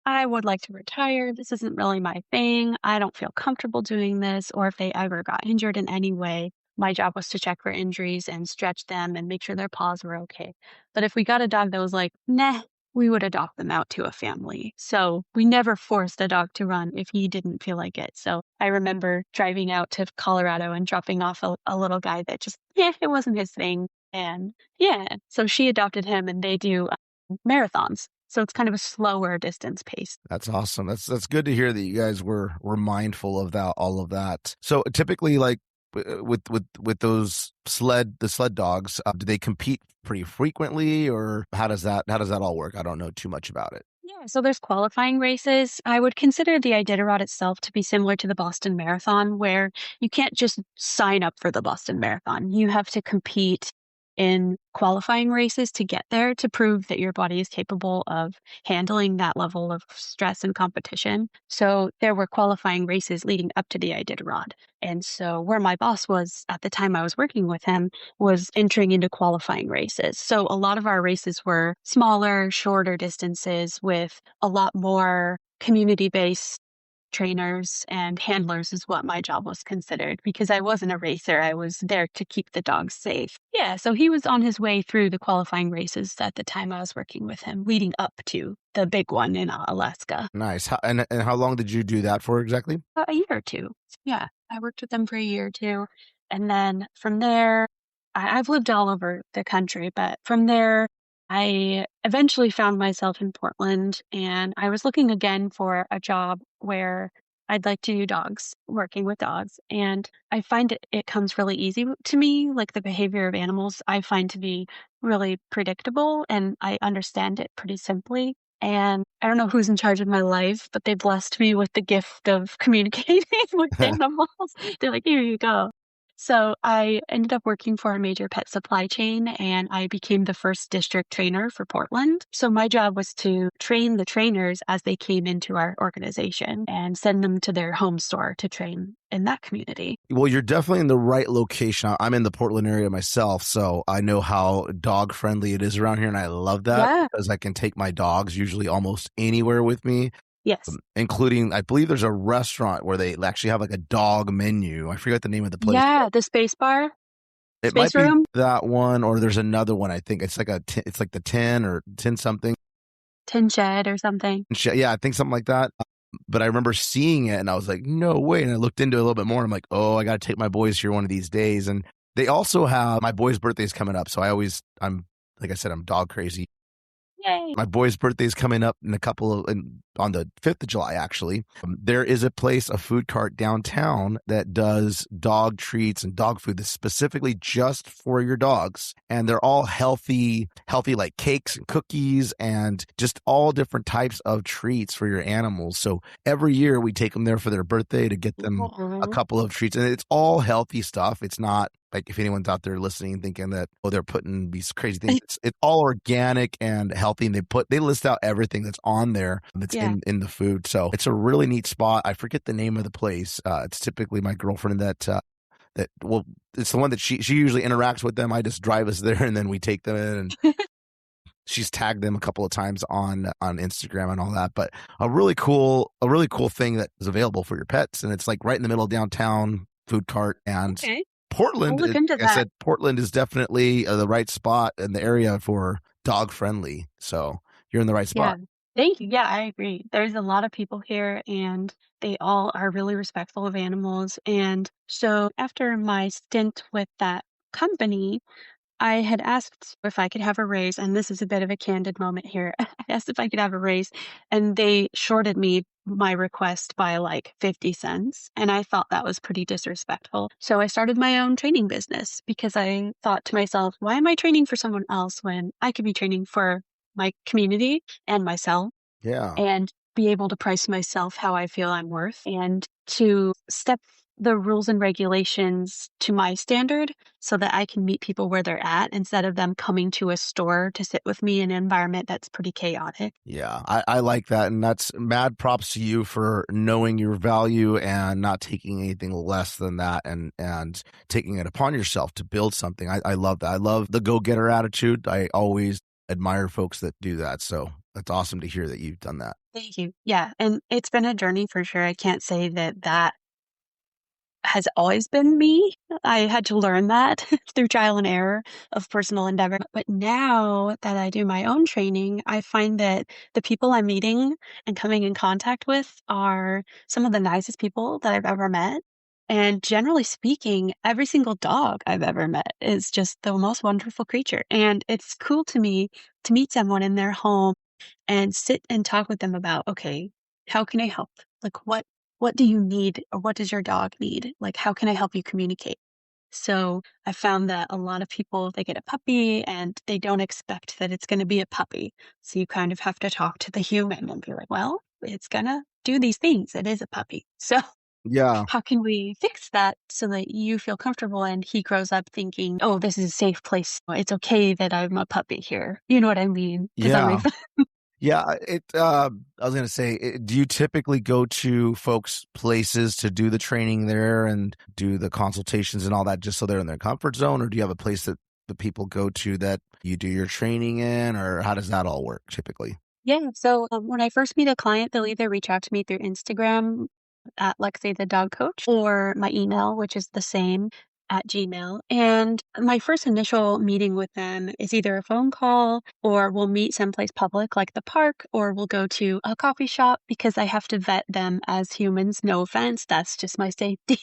I would like to retire. This isn't really my thing. I don't feel comfortable doing this. Or if they ever got injured in any way, my job was to check for injuries and stretch them and make sure their paws were okay. But if we got a dog that was like, nah, we would adopt them out to a family. So we never forced a dog to run if he didn't feel like it. So I remember driving out to Colorado and dropping off a little guy that just, it wasn't his thing. And so she adopted him and they do marathons. So it's kind of a slower distance pace. That's awesome. That's good to hear that you guys were mindful of that, all of that. So typically, like with those the sled dogs, do they compete pretty frequently, or how does that all work? I don't know too much about it. Yeah, so there's qualifying races. I would consider the Iditarod itself to be similar to the Boston Marathon, where you can't just sign up for the Boston Marathon. You have to compete in qualifying races to get there to prove that your body is capable of handling that level of stress and competition. So there were qualifying races leading up to the Iditarod. And so where my boss was at the time I was working with him was entering into qualifying races. So a lot of our races were smaller, shorter distances with a lot more community-based trainers and handlers is what my job was considered because I wasn't a racer. I was there to keep the dogs safe. Yeah, so he was on his way through the qualifying races at the time I was working with him, leading up to the big one in Alaska. Nice. And how long did you do that for exactly? A year or two. Yeah, I worked with them for a year or two. And then from there, I've lived all over the country, but from there, I eventually found myself in Portland and I was looking again for a job where I'd like to do dogs, working with dogs. And I find it comes really easy to me, like the behavior of animals, I find to be really predictable and I understand it pretty simply. And I don't know who's in charge of my life, but they blessed me with the gift of communicating with animals. They're like, here you go. So I ended up working for a major pet supply chain and I became the first district trainer for Portland. So my job was to train the trainers as they came into our organization and send them to their home store to train in that community. Well, you're definitely in the right location. I'm in the Portland area myself, so I know how dog friendly it is around here. And I love that because I can take my dogs usually almost anywhere with me. Yes. Including, I believe there's a restaurant where they actually have like a dog menu. I forget the name of the place. Yeah, the Space Bar. It Space might Room? be that one, or there's another one. I think it's like it's like the 10 or 10 something. 10 Shed or something. Yeah, I think something like that. But I remember seeing it and I was like, no way. And I looked into it a little bit more. And I'm like, oh, I got to take my boys here one of these days. And they also have my boy's birthday's coming up. So like I said, I'm dog crazy. Yay. My boy's birthday's coming up in on the 5th of July, actually. There is a food cart downtown that does dog treats and dog food that's specifically just for your dogs. And they're all healthy, like cakes and cookies and just all different types of treats for your animals. So every year we take them there for their birthday to get them a couple of treats. And it's all healthy stuff. It's not like if anyone's out there listening thinking that, they're putting these crazy things. It's all organic and healthy. And they list out everything that's on there that's in the food. So it's a really neat spot. I forget the name of the place. It's typically my girlfriend it's the one that she usually interacts with them. I just drive us there and then we take them in and she's tagged them a couple of times on Instagram and all that. But a really cool thing that is available for your pets. And it's like right in the middle of downtown, food cart. And Portland, like I said, Portland is definitely the right spot in the area for dog friendly. So you're in the right spot. Yeah. Thank you. Yeah, I agree. There's a lot of people here and they all are really respectful of animals. And so after my stint with that company, I had asked if I could have a raise, and this is a bit of a candid moment here. I asked if I could have a raise, and they shorted me my request by like 50 cents. And I thought that was pretty disrespectful. So I started my own training business because I thought to myself, why am I training for someone else when I could be training for my community and myself? Yeah. And be able to price myself how I feel I'm worth and to step the rules and regulations to my standard so that I can meet people where they're at instead of them coming to a store to sit with me in an environment that's pretty chaotic. Yeah, I like that. And that's mad props to you for knowing your value and not taking anything less than that and taking it upon yourself to build something. I love that. I love the go-getter attitude. I always admire folks that do that. So that's awesome to hear that you've done that. Thank you. Yeah. And it's been a journey for sure. I can't say that has always been me. I had to learn that through trial and error of personal endeavor. But now that I do my own training, I find that the people I'm meeting and coming in contact with are some of the nicest people that I've ever met. And generally speaking, every single dog I've ever met is just the most wonderful creature. And it's cool to me to meet someone in their home and sit and talk with them about, okay, how can I help? Like what do you need or what does your dog need? Like how can I help you communicate? So I found that a lot of people they get a puppy and they don't expect that it's going to be a puppy. So you kind of have to talk to the human and be like, well, it's going to do these things. It is a puppy. So Yeah. how can we fix that so that you feel comfortable and he grows up thinking, oh, this is a safe place. It's okay that I'm a puppy here. You know what I mean? Does that Yeah. make sense? Yeah, I was going to say, do you typically go to folks' places to do the training there and do the consultations and all that just so they're in their comfort zone? Or do you have a place that the people go to that you do your training in? Or how does that all work typically? Yeah. So when I first meet a client, they'll either reach out to me through Instagram at Lexi the dog coach or my email, which is the same at Gmail. And my first initial meeting with them is either a phone call or we'll meet someplace public like the park or we'll go to a coffee shop because I have to vet them as humans. No offense. That's just my safety.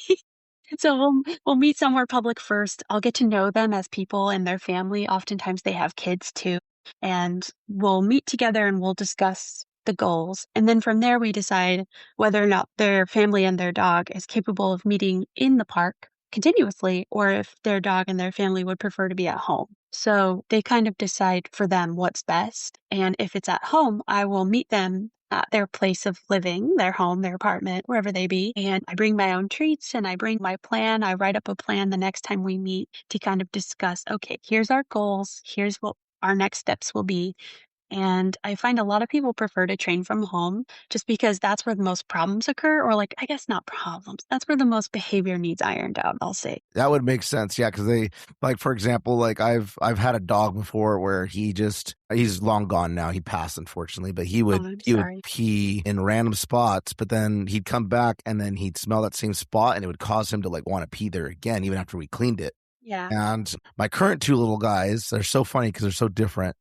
So we'll meet somewhere public first. I'll get to know them as people and their family. Oftentimes they have kids too. And we'll meet together and we'll discuss the goals. And then from there we decide whether or not their family and their dog is capable of meeting in the park continuously or if their dog and their family would prefer to be at home. So they kind of decide for them what's best. And if it's at home, I will meet them at their place of living, their home, their apartment, wherever they be. And I bring my own treats and I bring my plan. I write up a plan the next time we meet to kind of discuss, okay, here's our goals. Here's what our next steps will be. And I find a lot of people prefer to train from home just because that's where the most problems occur, or like, I guess not problems. That's where the most behavior needs ironed out, I'll say. That would make sense. Yeah. Cause they like, for example, like I've had a dog before where he's long gone now. He passed unfortunately, but he would pee in random spots, but then he'd come back and then he'd smell that same spot and it would cause him to like want to pee there again, even after we cleaned it. Yeah. And my current two little guys, they're so funny because they're so different.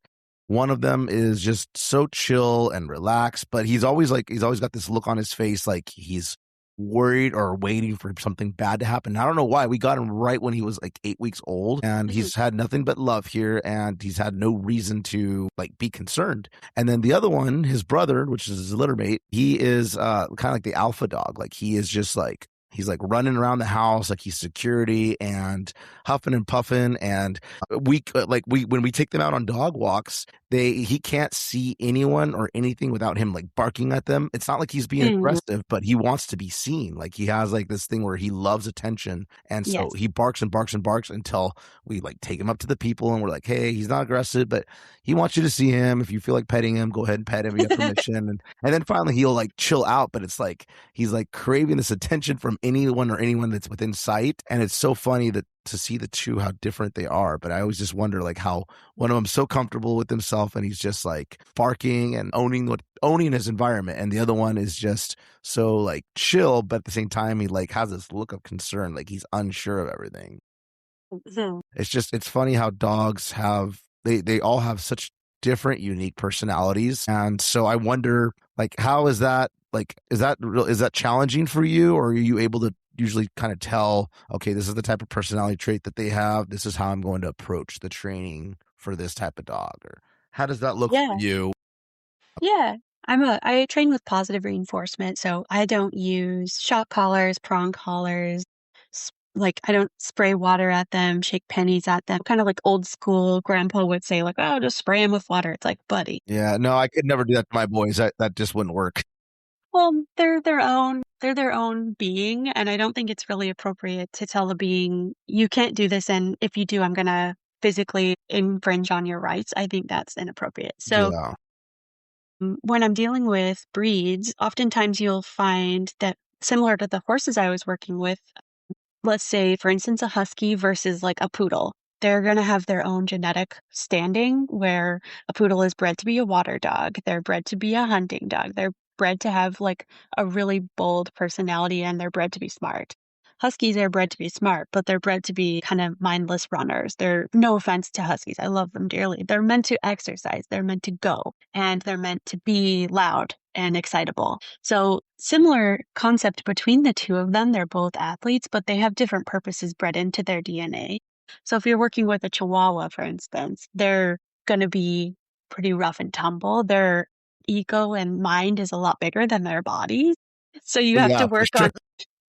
One of them is just so chill and relaxed, but he's always got this look on his face like he's worried or waiting for something bad to happen. I don't know why. We got him right when he was like 8 weeks old and he's had nothing but love here and he's had no reason to like be concerned. And then the other one, his brother, which is his litter mate, he is kind of like the alpha dog. Like he is just like, he's like running around the house like he's security and huffing and puffing. And when we take them out on dog walks, he can't see anyone or anything without him like barking at them. It's not like he's being aggressive, but he wants to be seen. Like he has like this thing where he loves attention. And so he barks and barks and barks until we like take him up to the people and we're like, hey, he's not aggressive, but he wants you to see him. If you feel like petting him, go ahead and pet him. You have permission. and then finally he'll like chill out, but it's like, he's like craving this attention from anyone that's within sight. And it's so funny to see the two, how different they are. But I always just wonder like how one of them's so comfortable with himself and he's just like barking and owning his environment. And the other one is just so like chill, but at the same time, he like has this look of concern, like he's unsure of everything. It's funny how dogs they all have such different, unique personalities. And so I wonder like, how is that? Like, is that challenging for you, or are you able to usually kind of tell, okay, this is the type of personality trait that they have. This is how I'm going to approach the training for this type of dog? Or how does that look for you? Yeah. I train with positive reinforcement. So I don't use shock collars, prong collars. Like I don't spray water at them, shake pennies at them, kind of like old school grandpa would say like, oh, just spray them with water. It's like, buddy. Yeah, no, I could never do that to my boys. That just wouldn't work. Well, they're their own being, and I don't think it's really appropriate to tell a being, "You can't do this, and if you do, I'm gonna physically infringe on your rights." I think that's inappropriate. So, Yeah. when I'm dealing with breeds, oftentimes you'll find that similar to the horses I was working with, let's say, for instance, a husky versus like a poodle. They're going to have their own genetic standing where a poodle is bred to be a water dog. They're bred to be a hunting dog. They're bred to have like a really bold personality and they're bred to be smart. Huskies are bred to be smart, but they're bred to be kind of mindless runners. They're no offense to huskies. I love them dearly. They're meant to exercise. They're meant to go and they're meant to be loud and excitable. So similar concept between the two of them. They're both athletes, but they have different purposes bred into their DNA. So if you're working with a Chihuahua, for instance, they're going to be pretty rough and tumble. Their ego and mind is a lot bigger than their bodies. So Yeah, for sure.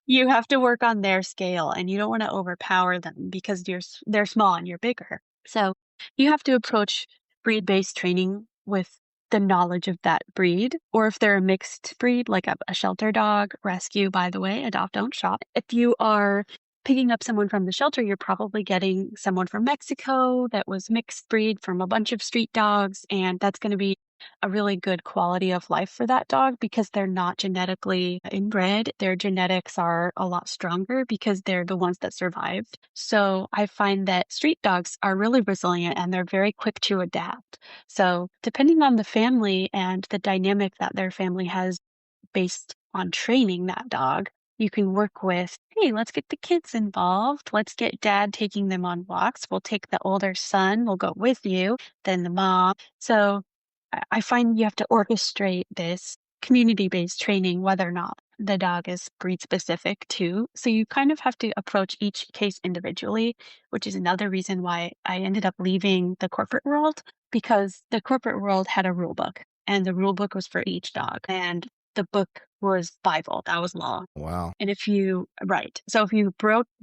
you have to work on their scale and you don't want to overpower them because they're small and you're bigger. So you have to approach breed-based training with the knowledge of that breed, or if they're a mixed breed, like a shelter dog, rescue, by the way, adopt, don't shop. If you are picking up someone from the shelter, you're probably getting someone from Mexico that was mixed breed from a bunch of street dogs, and that's going to be a really good quality of life for that dog because they're not genetically inbred. Their genetics are a lot stronger because they're the ones that survived. So I find that street dogs are really resilient and they're very quick to adapt. So depending on the family and the dynamic that their family has based on training that dog, you can work with, hey, let's get the kids involved. Let's get dad taking them on walks. We'll take the older son, we'll go with you, then the mom. So I find you have to orchestrate this community-based training, whether or not the dog is breed specific too. So you kind of have to approach each case individually, which is another reason why I ended up leaving the corporate world because the corporate world had a rule book and the rule book was for each dog. And the book was Bible. That was law. Wow. And right. So if you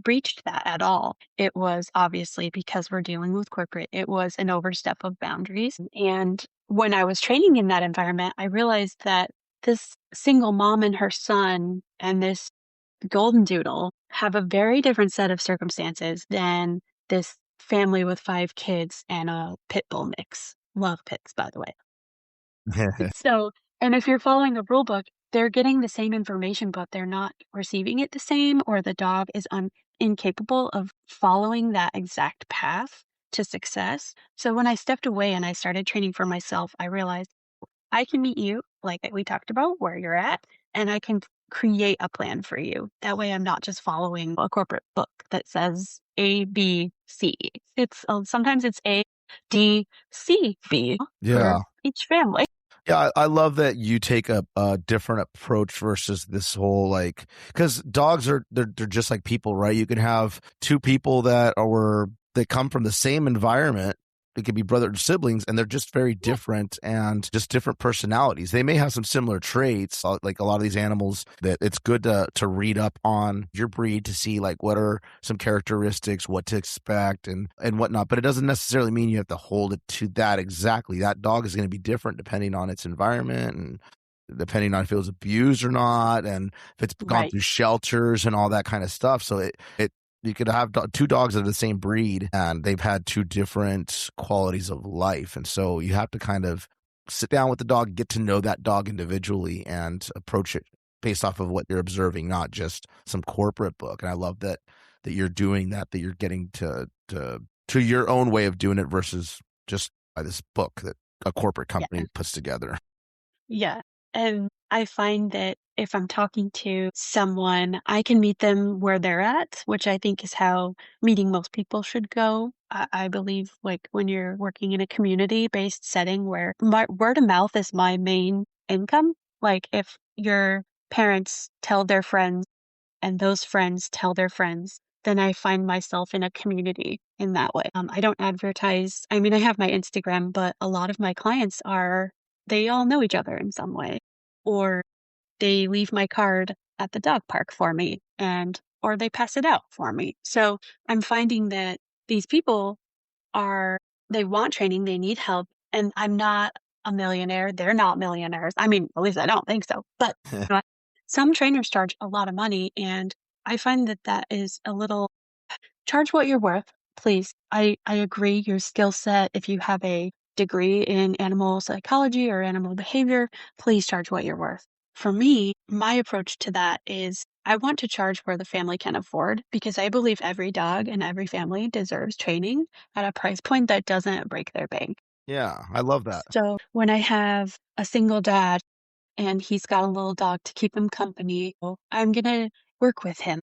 breached that at all, it was obviously because we're dealing with corporate, it was an overstep of boundaries. And when I was training in that environment, I realized that this single mom and her son and this golden doodle have a very different set of circumstances than this family with 5 kids and a pit bull mix. Love pits, by the way. So, and if you're following the rule book, they're getting the same information, but they're not receiving it the same, or the dog is incapable of following that exact path to success. So when I stepped away and I started training for myself, I realized I can meet you, like we talked about, where you're at, and I can create a plan for you. That way I'm not just following a corporate book that says A, B, C. It's sometimes it's A, D, C, B Yeah. for each family. Yeah, I love that you take a different approach versus this whole like, because dogs they're just like people, right? You can have two people that come from the same environment. It could be brother or siblings, and they're just very different and just different personalities. They may have some similar traits, like a lot of these animals. That it's good to read up on your breed to see like what are some characteristics, what to expect, and whatnot. But it doesn't necessarily mean you have to hold it to that exactly. That dog is going to be different depending on its environment and depending on if it was abused or not, and if it's gone Right. through shelters and all that kind of stuff. So it you could have two dogs of the same breed and they've had two different qualities of life. And so you have to kind of sit down with the dog, get to know that dog individually and approach it based off of what you're observing, not just some corporate book. And I love that you're doing that you're getting to your own way of doing it versus just by this book that a corporate company puts together. Yeah. And I find that if I'm talking to someone, I can meet them where they're at, which I think is how meeting most people should go. I believe like when you're working in a community-based setting where word of mouth is my main income, like if your parents tell their friends and those friends tell their friends, then I find myself in a community in that way. I don't advertise. I mean, I have my Instagram, but a lot of my clients they all know each other in some way, or they leave my card at the dog park for me or they pass it out for me. So I'm finding that these people they want training, they need help, and I'm not a millionaire. They're not millionaires. I mean, at least I don't think so. But some trainers charge a lot of money, and I find that that is a little charge what you're worth, please. I agree your skill set, if you have a degree in animal psychology or animal behavior, please charge what you're worth. For me, my approach to that is I want to charge where the family can afford because I believe every dog and every family deserves training at a price point that doesn't break their bank. Yeah, I love that. So when I have a single dad and he's got a little dog to keep him company, I'm going to work with him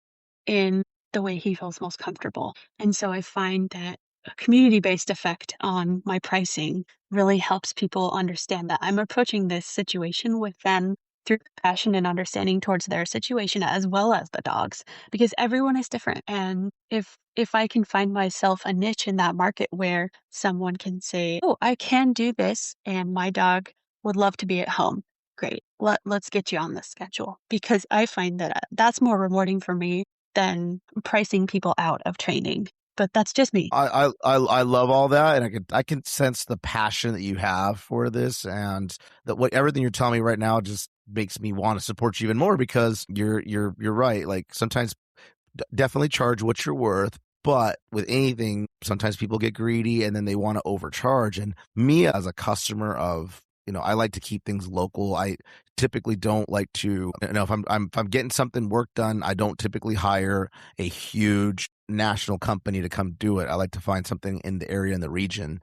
in the way he feels most comfortable. And so I find that a community-based effect on my pricing really helps people understand that I'm approaching this situation with them through passion and understanding towards their situation as well as the dogs, because everyone is different. And if I can find myself a niche in that market where someone can say, "Oh, I can do this and my dog would love to be at home." Great. Let's get you on the schedule because I find that that's more rewarding for me than pricing people out of training. But that's just me. I love all that, and I can sense the passion that you have for this, and that what everything you're telling me right now just makes me want to support you even more because you're right. Like sometimes definitely charge what you're worth, but with anything, sometimes people get greedy and then they want to overcharge. And me as a customer of, I like to keep things local. I typically don't like to, if I'm getting something work done, I don't typically hire a huge national company to come do it. I like to find something in the area, in the region,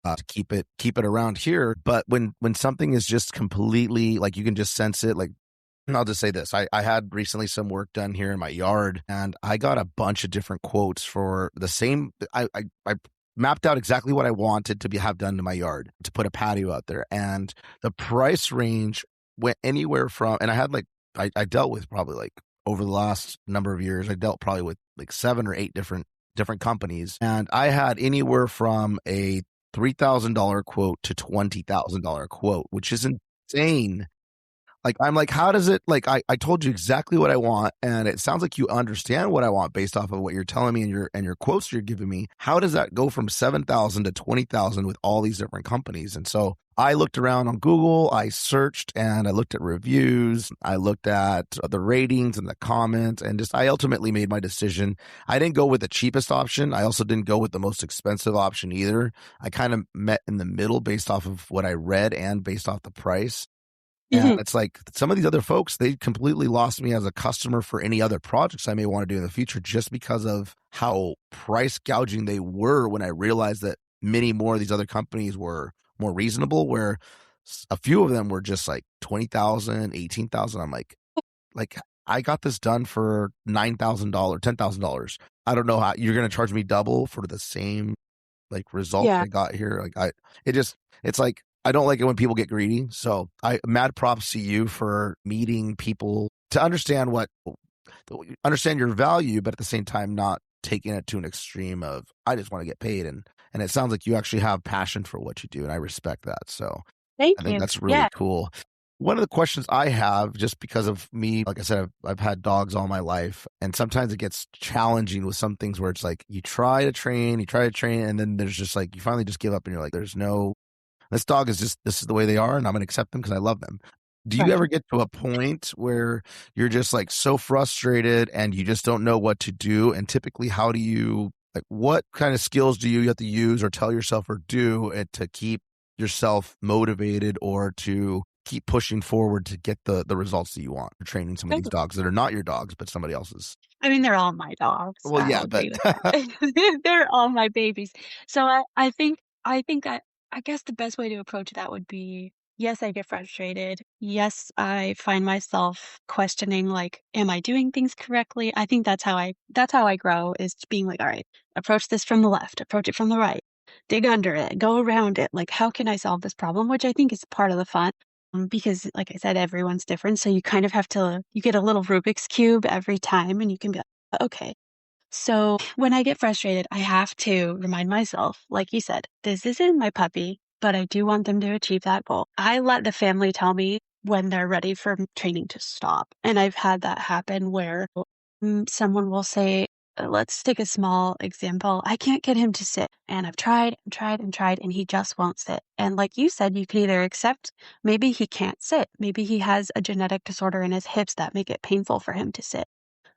to keep it around here. But when something is just completely like, you can just sense it, like, and I'll just say this. I had recently some work done here in my yard, and I got a bunch of different quotes for the same. I mapped out exactly what I wanted to have done to my yard, to put a patio out there. And the price range went anywhere from, and I had I dealt with probably like over the last number of years, I dealt probably with like 7 or 8 different companies. And I had anywhere from a $3,000 quote to $20,000 quote, which is insane. Like, I'm like, how does it, like, I told you exactly what I want, and it sounds like you understand what I want based off of what you're telling me and your quotes you're giving me. How does that go from 7,000 to 20,000 with all these different companies? And so I looked around on Google, I searched, and I looked at reviews, I looked at the ratings and the comments, and I ultimately made my decision. I didn't go with the cheapest option. I also didn't go with the most expensive option either. I kind of met in the middle based off of what I read and based off the price. And it's like some of these other folks, they completely lost me as a customer for any other projects I may want to do in the future just because of how price gouging they were when I realized that many more of these other companies were more reasonable, where a few of them were just like 20,000, 18,000. I'm like I got this done for $9,000, $10,000. I don't know how you're going to charge me double for the same like result I got here. Like it's like, I don't like it when people get greedy. So mad props to you for meeting people to understand your value, but at the same time, not taking it to an extreme of, I just want to get paid. And it sounds like you actually have passion for what you do. And I respect that. So Thank I think you. that's really cool. One of the questions I have, just because of me, like I said, I've had dogs all my life, and sometimes it gets challenging with some things where it's like you try to train, and then there's just like, you finally just give up and you're like, this dog is just, this is the way they are, and I'm going to accept them because I love them. Do you ever get to a point where you're just like so frustrated and you just don't know what to do? And typically, how do you, like, what kind of skills do you have to use or tell yourself or do to keep yourself motivated or to keep pushing forward to get the results that you want for training some of these dogs that are not your dogs, but somebody else's? I mean, they're all my dogs. Well, yeah, I'll but agree with that. They're all my babies. So I guess the best way to approach that would be, yes, I get frustrated. Yes, I find myself questioning, like, am I doing things correctly? I think that's how I grow, is being like, all right, approach this from the left, approach it from the right, dig under it, go around it. Like, how can I solve this problem? Which I think is part of the fun. Because like I said, everyone's different. So you kind of have to, you get a little Rubik's Cube every time and you can be like, okay. So when I get frustrated, I have to remind myself, like you said, this isn't my puppy, but I do want them to achieve that goal. I let the family tell me when they're ready for training to stop. And I've had that happen where someone will say, let's take a small example. I can't get him to sit, and I've tried and tried and tried, and he just won't sit. And like you said, you can either accept maybe he can't sit. Maybe he has a genetic disorder in his hips that make it painful for him to sit.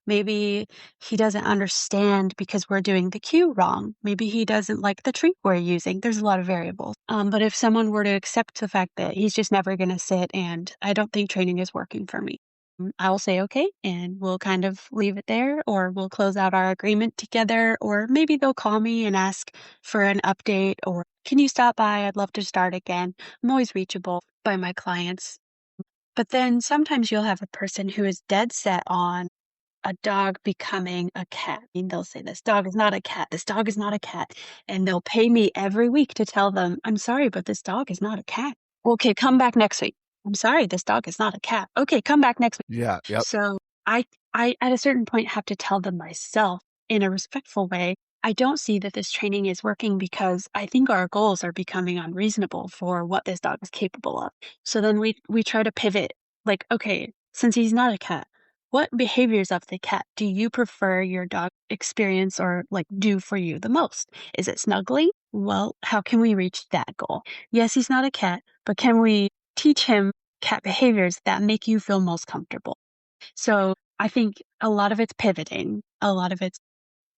Maybe he doesn't understand because we're doing the cue wrong. Maybe he doesn't like the treat we're using. There's a lot of variables. But if someone were to accept the fact that he's just never going to sit and I don't think training is working for me, I'll say, okay, and we'll kind of leave it there, or we'll close out our agreement together, or maybe they'll call me and ask for an update, or can you stop by? I'd love to start again. I'm always reachable by my clients. But then sometimes you'll have a person who is dead set on a dog becoming a cat. And they'll say, this dog is not a cat. This dog is not a cat. And they'll pay me every week to tell them, I'm sorry, but this dog is not a cat. Okay, come back next week. I'm sorry, this dog is not a cat. Okay, come back next week. Yeah. Yep. So I at a certain point have to tell them myself in a respectful way, I don't see that this training is working because I think our goals are becoming unreasonable for what this dog is capable of. So then we try to pivot, like, okay, since he's not a cat, what behaviors of the cat do you prefer your dog experience or like do for you the most? Is it snuggling? Well, how can we reach that goal? Yes, he's not a cat, but can we teach him cat behaviors that make you feel most comfortable? So I think a lot of it's pivoting, a lot of it's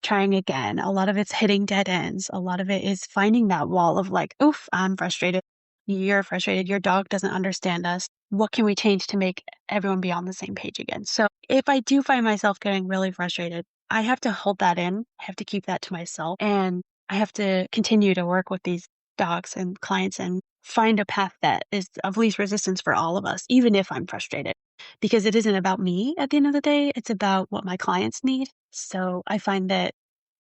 trying again, a lot of it's hitting dead ends, a lot of it is finding that wall of like, oof, I'm frustrated. You're frustrated. Your dog doesn't understand us. What can we change to make everyone be on the same page again? So if I do find myself getting really frustrated, I have to hold that in. I have to keep that to myself. And I have to continue to work with these dogs and clients and find a path that is of least resistance for all of us, even if I'm frustrated. Because it isn't about me at the end of the day. It's about what my clients need. So I find that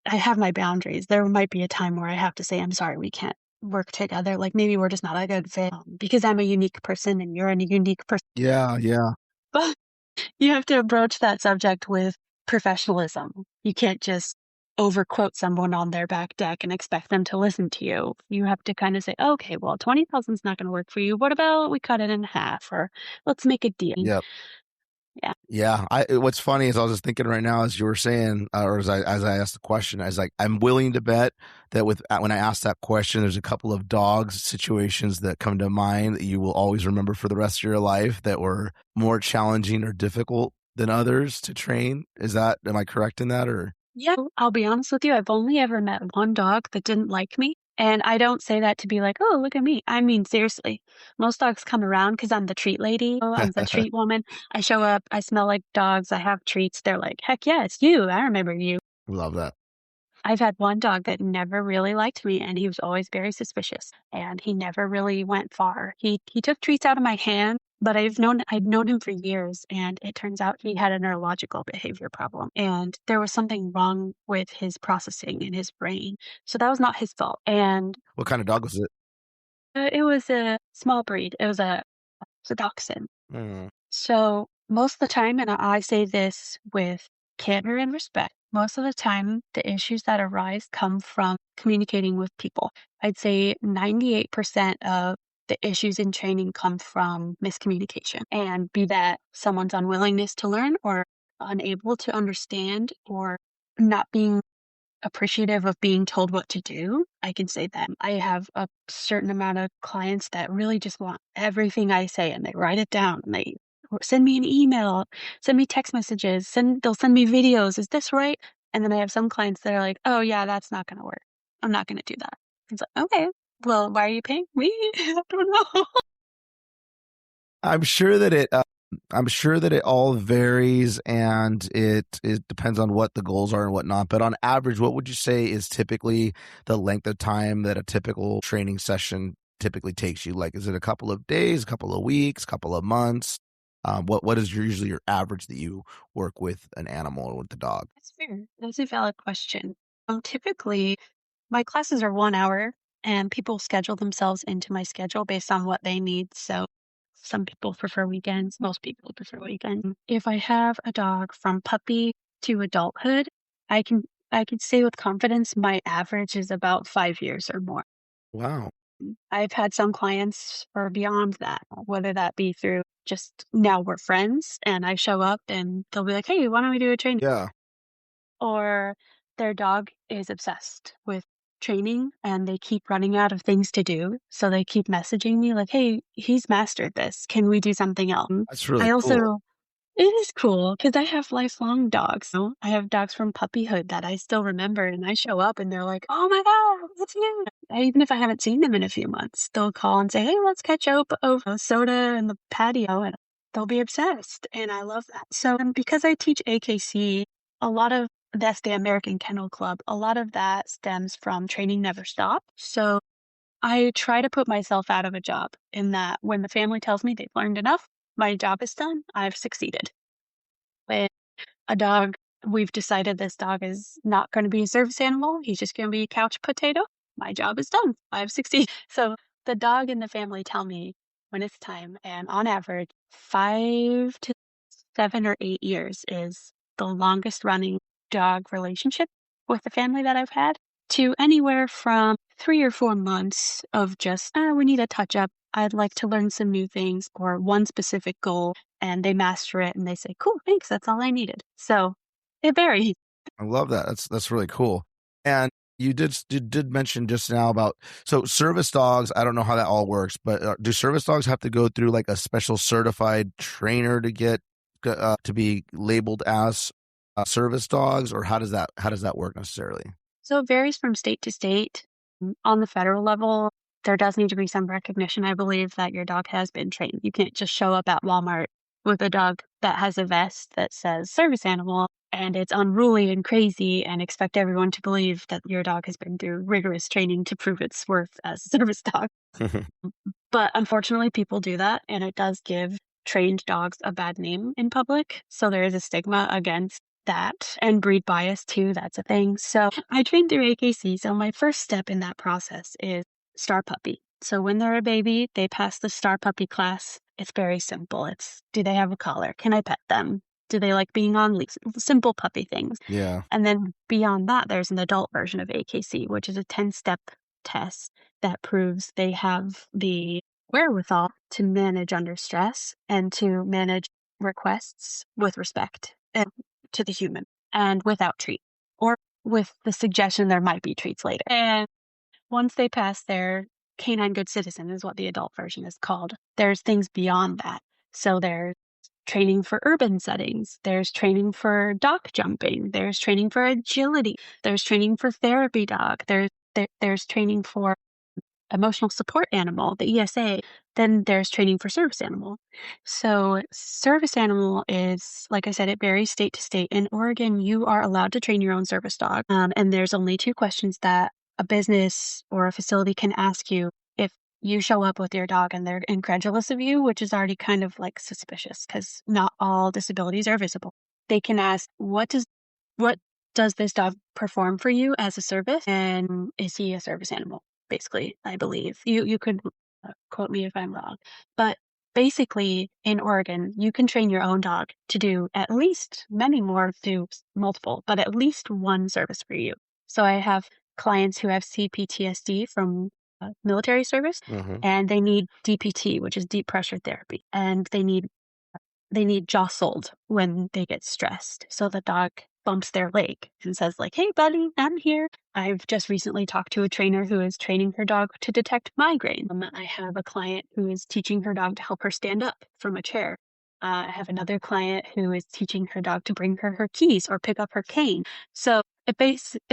I have my boundaries. There might be a time where I have to say, I'm sorry, we can't work together. Like maybe we're just not a good fit because I'm a unique person and you're a unique person. Yeah. Yeah. But you have to approach that subject with professionalism. You can't just overquote someone on their back deck and expect them to listen to you. You have to kind of say, okay, well, 20,000 is not going to work for you. What about we cut it in half, or let's make a deal? Yep. Yeah. Yeah. What's funny is I was just thinking right now, as you were saying, or as I asked the question, I was like, I'm willing to bet that when I asked that question, there's a couple of dogs situations that come to mind that you will always remember for the rest of your life that were more challenging or difficult than others to train. Am I correct in that, or? Yeah, I'll be honest with you. I've only ever met one dog that didn't like me. And I don't say that to be like, oh, look at me. I mean, seriously, most dogs come around because I'm the treat lady. I'm the treat woman. I show up. I smell like dogs. I have treats. They're like, heck yeah, it's you. I remember you. Love that. I've had one dog that never really liked me, and he was always very suspicious, and he never really went far. He took treats out of my hand, but I'd known him for years, and it turns out he had a neurological behavior problem, and there was something wrong with his processing in his brain. So that was not his fault. And What kind of dog was it? it was a small breed. It was a dachshund. Mm. So most of the time, and I say this with candor and respect, most of the time, the issues that arise come from communicating with people. I'd say 98% of the issues in training come from miscommunication, and be that someone's unwillingness to learn or unable to understand or not being appreciative of being told what to do. I can say that I have a certain amount of clients that really just want everything I say and they write it down and they send me an email, send me text messages, they'll send me videos. Is this right? And then I have some clients that are like, oh yeah, that's not going to work. I'm not going to do that. It's like, okay, well, why are you paying me? I don't know. I'm sure that it all varies and it depends on what the goals are and whatnot. But on average, what would you say is typically the length of time that a typical training session typically takes you? Like, is it a couple of days, a couple of weeks, a couple of months? What is usually your average that you work with an animal or with the dog? That's fair. That's a valid question. Typically, my classes are 1 hour and people schedule themselves into my schedule based on what they need. So some people prefer weekends. Most people prefer weekends. If I have a dog from puppy to adulthood, I can say with confidence my average is about 5 years or more. Wow. I've had some clients for beyond that, whether that be through just now we're friends and I show up and they'll be like, hey, why don't we do a training? Yeah. or their dog is obsessed with training and they keep running out of things to do. So they keep messaging me like, hey, he's mastered this. Can we do something else? That's really I cool. also, it is cool because I have lifelong dogs. I have dogs from puppyhood that I still remember, and I show up and they're like, oh my God, it's you. Even if I haven't seen them in a few months, they'll call and say, hey, let's catch up over soda in the patio, and they'll be obsessed. And I love that. So because I teach AKC, a lot of that's the American Kennel Club. A lot of that stems from training never stop. So I try to put myself out of a job in that when the family tells me they've learned enough, my job is done, I've succeeded. When a dog, we've decided this dog is not going to be a service animal, he's just going to be a couch potato, my job is done. I've succeeded. So the dog and the family tell me when it's time, and on average, 5 to 7 or 8 years is the longest running dog relationship with the family that I've had, to anywhere from 3 or 4 months of just, we need a touch up. I'd like to learn some new things or one specific goal, and they master it and they say, cool, thanks, that's all I needed. So it varies. I love that. That's really cool. And you did mention just now about, so service dogs, I don't know how that all works, but do service dogs have to go through like a special certified trainer to get to be labeled as service dogs, or how does that work necessarily? So it varies from state to state. On the federal level, there does need to be some recognition, I believe, that your dog has been trained. You can't just show up at Walmart with a dog that has a vest that says service animal and it's unruly and crazy and expect everyone to believe that your dog has been through rigorous training to prove its worth as a service dog. But unfortunately, people do that, and it does give trained dogs a bad name in public. So there is a stigma against that, and breed bias too. That's a thing. So I trained through AKC. So my first step in that process is Star Puppy. So when they're a baby, they pass the Star Puppy class. It's very simple. It's, do they have a collar? Can I pet them? Do they like being on leash? Simple puppy things. Yeah. And then beyond that, there's an adult version of AKC, which is a 10-step test that proves they have the wherewithal to manage under stress and to manage requests with respect and to the human and without treat, or with the suggestion there might be treats later. And once they pass their canine good citizen is what the adult version is called, there's things beyond that. So there's training for urban settings, there's training for dock jumping, there's training for agility, there's training for therapy dog, there's training for emotional support animal, the ESA, then there's training for service animal. So service animal is, like I said, it varies state to state. In Oregon, you are allowed to train your own service dog. And there's only 2 questions that a business or a facility can ask you if you show up with your dog and they're incredulous of you, which is already kind of like suspicious because not all disabilities are visible. They can ask, what does this dog perform for you as a service? And is he a service animal? Basically, I believe. You could quote me if I'm wrong. But basically, in Oregon, you can train your own dog to do at least, many more do multiple, but at least one service for you. So I have clients who have CPTSD from military service, and they need DPT, which is deep pressure therapy, and they need jostled when they get stressed. So the dog bumps their leg and says like, hey buddy, I'm here. I've just recently talked to a trainer who is training her dog to detect migraine. I have a client who is teaching her dog to help her stand up from a chair. I have another client who is teaching her dog to bring her keys or pick up her cane. So it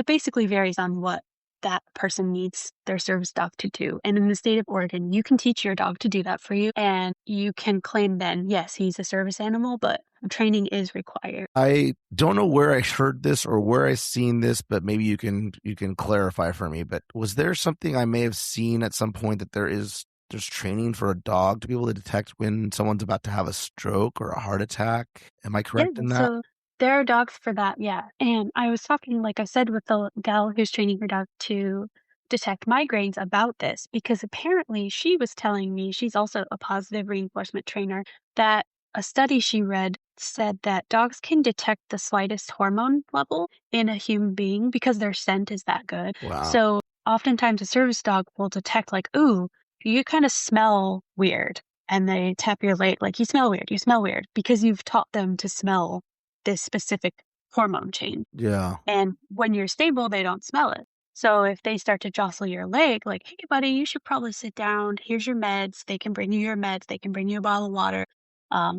basically varies on what that person needs their service dog to do. And in the state of Oregon, you can teach your dog to do that for you. And you can claim then, yes, he's a service animal, but training is required. I don't know where I heard this or where I seen this, but maybe you can clarify for me. But was there something I may have seen at some point that there's training for a dog to be able to detect when someone's about to have a stroke or a heart attack? Am I correct in that? So there are dogs for that, yeah. And I was talking, like I said, with the gal who's training her dog to detect migraines about this, because apparently she was telling me, she's also a positive reinforcement trainer, that a study she read said that dogs can detect the slightest hormone level in a human being because their scent is that good. Wow. So oftentimes a service dog will detect like, ooh, you kind of smell weird. And they tap your leg like, you smell weird, because you've taught them to smell this specific hormone change. Yeah. And when you're stable, they don't smell it. So if they start to jostle your leg, like, hey, buddy, you should probably sit down. Here's your meds. They can bring you your meds. They can bring you a bottle of water.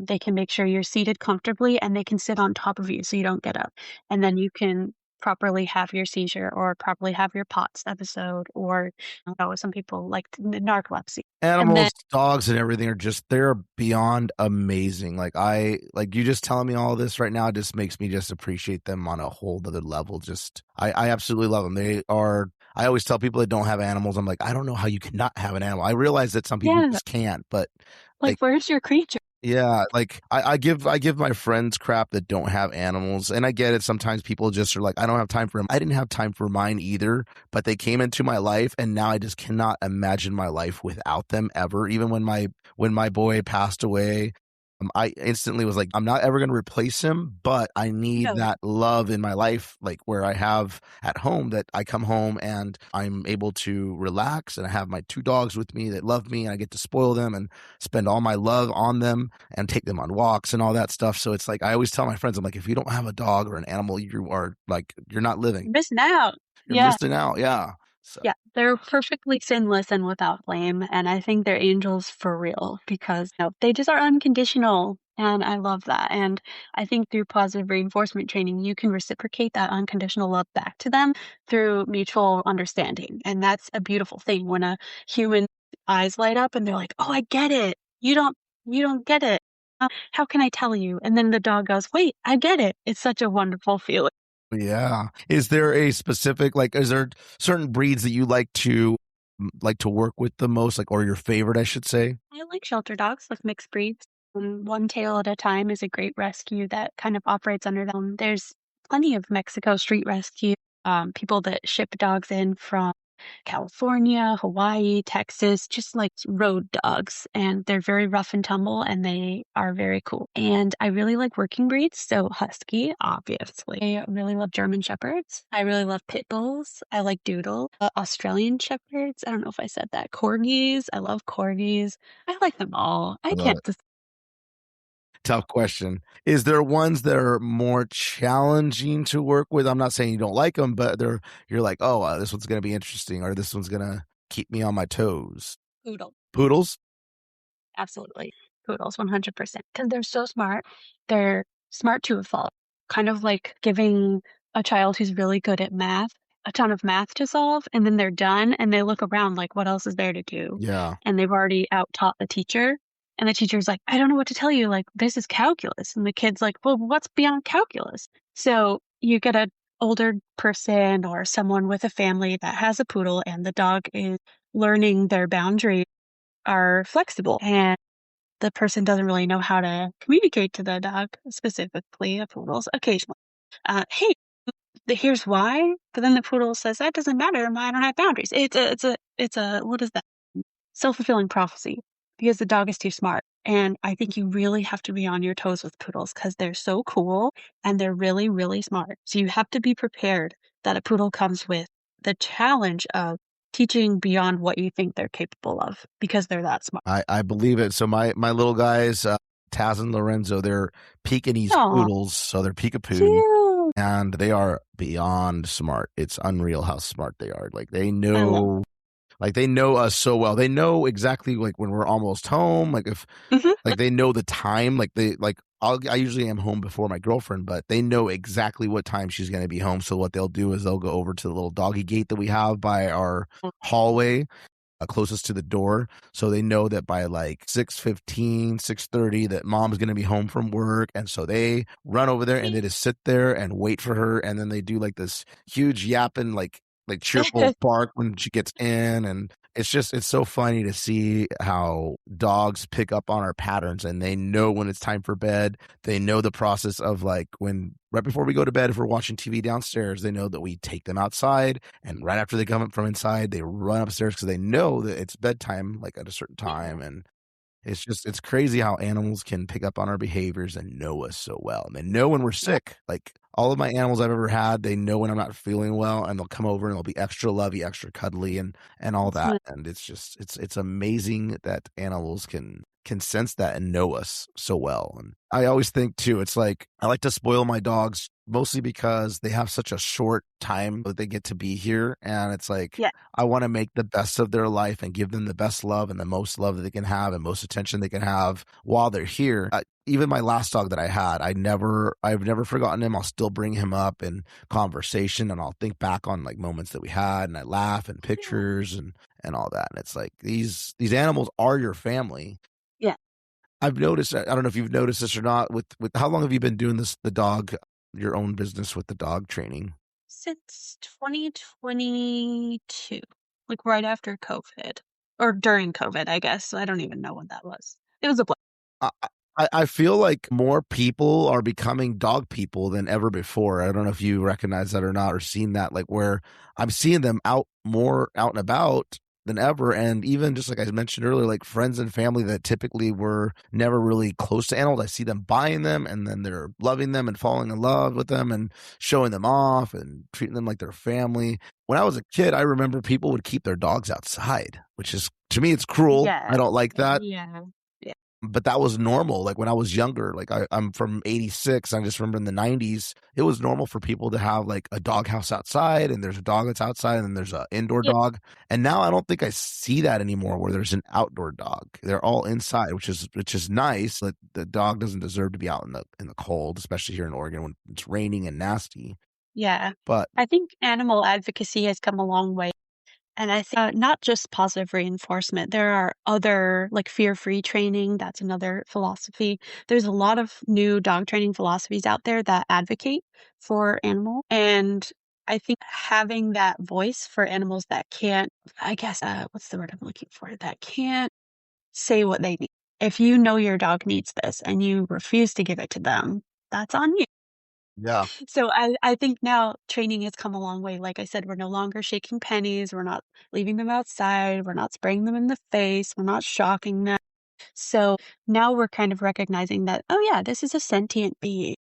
They can make sure you're seated comfortably and they can sit on top of you so you don't get up. And then you can properly have your seizure or properly have your POTS episode or some people like narcolepsy. And then Animals, dogs, and everything are they're beyond amazing. Like you just telling me all this right now just makes me just appreciate them on a whole other level. I absolutely love them. They are, I always tell people that don't have animals, I'm like, I don't know how you cannot have an animal. I realize that some people just can't, but like where's your creature? yeah, like I give my friends crap that don't have animals, and I get it. Sometimes people just are like, I don't have time for them. I didn't have time for mine either, but they came into my life, and now I just cannot imagine my life without them ever. Even when my boy passed away, I instantly was like, I'm not ever going to replace him, but I need that love in my life, like where I have at home, that I come home and I'm able to relax and I have my 2 dogs with me that love me and I get to spoil them and spend all my love on them and take them on walks and all that stuff. So it's like, I always tell my friends, I'm like, if you don't have a dog or an animal, you are like, you're not living. You're missing out. You're missing out. Yeah. So. Yeah, they're perfectly sinless and without blame. And I think they're angels for real because they just are unconditional. And I love that. And I think through positive reinforcement training, you can reciprocate that unconditional love back to them through mutual understanding. And that's a beautiful thing when a human eyes light up and they're like, oh, I get it. You don't get it. How can I tell you? And then the dog goes, wait, I get it. It's such a wonderful feeling. Yeah. Is there a specific, is there certain breeds that you like to work with the most, or your favorite, I should say? I like shelter dogs, like mixed breeds. One Tail at a Time is a great rescue that kind of operates under them. There's plenty of Mexico street rescue, people that ship dogs in from California, Hawaii, Texas, just like road dogs. And they're very rough and tumble and they are very cool. And I really like working breeds. So Husky, obviously. I really love German Shepherds. I really love Pit Bulls. I like Doodle. Australian Shepherds. I don't know if I said that. Corgis. I love Corgis. I like them all. I can't just. Tough question. Is there ones that are more challenging to work with? I'm not saying you don't like them, but you're like, oh, this one's going to be interesting, or this one's going to keep me on my toes. Poodles? Absolutely. Poodles, 100%. Because they're so smart. They're smart to a fault. Kind of like giving a child who's really good at math a ton of math to solve, and then they're done, and they look around like, what else is there to do? Yeah. And they've already out-taught the teacher. And the teacher's like, I don't know what to tell you. Like, this is calculus. And the kid's like, well, what's beyond calculus? So you get an older person or someone with a family that has a poodle and the dog is learning their boundaries are flexible. And the person doesn't really know how to communicate to the dog, specifically a poodle's occasionally. Hey, here's why. But then the poodle says, that doesn't matter. I don't have boundaries. It's a, what is that? Self-fulfilling prophecy. Because the dog is too smart. And I think you really have to be on your toes with poodles because they're so cool and they're really, really smart. So you have to be prepared that a poodle comes with the challenge of teaching beyond what you think they're capable of because they're that smart. I believe it. So my little guys, Taz and Lorenzo, they're Pekingese poodles. So they're Peekapoo. And they are beyond smart. It's unreal how smart they are. Like they know. Like they know us so well. They know exactly when we're almost home. Like if they know the time. I usually am home before my girlfriend, but they know exactly what time she's going to be home. So what they'll do is they'll go over to the little doggy gate that we have by our hallway, closest to the door. So they know that by 6:15, 6:30 that mom's going to be home from work. And so they run over there and they just sit there and wait for her. And then they do this huge yapping, cheerful bark when she gets in. And it's so funny to see how dogs pick up on our patterns and they know when it's time for bed. They know the process of when right before we go to bed, if we're watching TV downstairs, they know that we take them outside, and right after they come up from inside, they run upstairs because they know that it's bedtime at a certain time. And it's crazy how animals can pick up on our behaviors and know us so well. And they know when we're sick. All of my animals I've ever had, they know when I'm not feeling well, and they'll come over and they'll be extra lovey, extra cuddly, and all that. And it's amazing that animals can can sense that and know us so well. And I always think too, it's like I like to spoil my dogs mostly because they have such a short time that they get to be here. And it's like, Yeah. I want to make the best of their life and give them the best love and the most love that they can have and most attention they can have while they're here. Even my last dog that I had, I've never forgotten him. I'll still bring him up in conversation and I'll think back on like moments that we had and I laugh and pictures and all that. And it's like these animals are your family. Yeah. I've noticed, I don't know if you've noticed this or not, with how long have you been doing this, your own business with the dog training? Since 2022, like right after COVID or during COVID, I guess. I don't even know when that was. It was a blur. I feel like more people are becoming dog people than ever before. I don't know if you recognize that or not, or seen that, like where I'm seeing them more out and about than ever. And even just like I mentioned earlier, like friends and family that typically were never really close to animals, I see them buying them and then they're loving them and falling in love with them and showing them off and treating them like their family. When I was a kid, I remember people would keep their dogs outside, which is, to me, it's cruel. Yeah. I don't like that. Yeah. But that was normal. Like when I was younger, like I'm from 86. I just remember in the 90s, it was normal for people to have like a dog house outside and there's a dog that's outside and then there's an indoor dog. And now I don't think I see that anymore where there's an outdoor dog. They're all inside, which is nice. Like the dog doesn't deserve to be out in the cold, especially here in Oregon when it's raining and nasty. Yeah. But I think animal advocacy has come a long way. And I think not just positive reinforcement, there are other like fear-free training. That's another philosophy. There's a lot of new dog training philosophies out there that advocate for animals. And I think having that voice for animals that can't, I guess, what's the word I'm looking for? That can't say what they need. If you know your dog needs this and you refuse to give it to them, that's on you. yeah. So I think now training has come a long way. Like I said, we're no longer shaking pennies. We're not leaving them outside. We're not spraying them in the face. We're not shocking them. So now we're kind of recognizing that, oh yeah, this is a sentient being.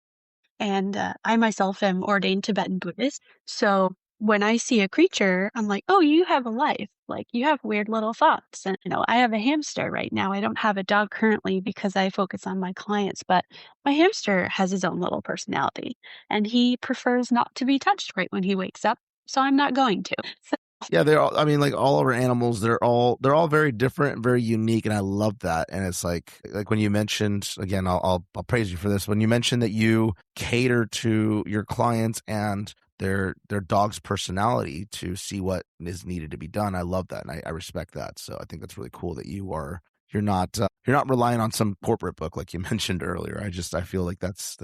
And I myself am ordained Tibetan Buddhist. So when I see a creature, I'm like, oh, you have a life. Like you have weird little thoughts. And, I have a hamster right now. I don't have a dog currently because I focus on my clients, but my hamster has his own little personality and he prefers not to be touched right when he wakes up. So I'm not going to. Yeah, they're all, I mean, like all of our animals, they're all very different and very unique, and I love that. And it's like when you mentioned, again, I'll praise you for this. When you mentioned that you cater to your clients and their dog's personality to see what is needed to be done, I love that, and I respect that. So I think that's really cool that you're not relying on some corporate book like you mentioned earlier. I feel like that's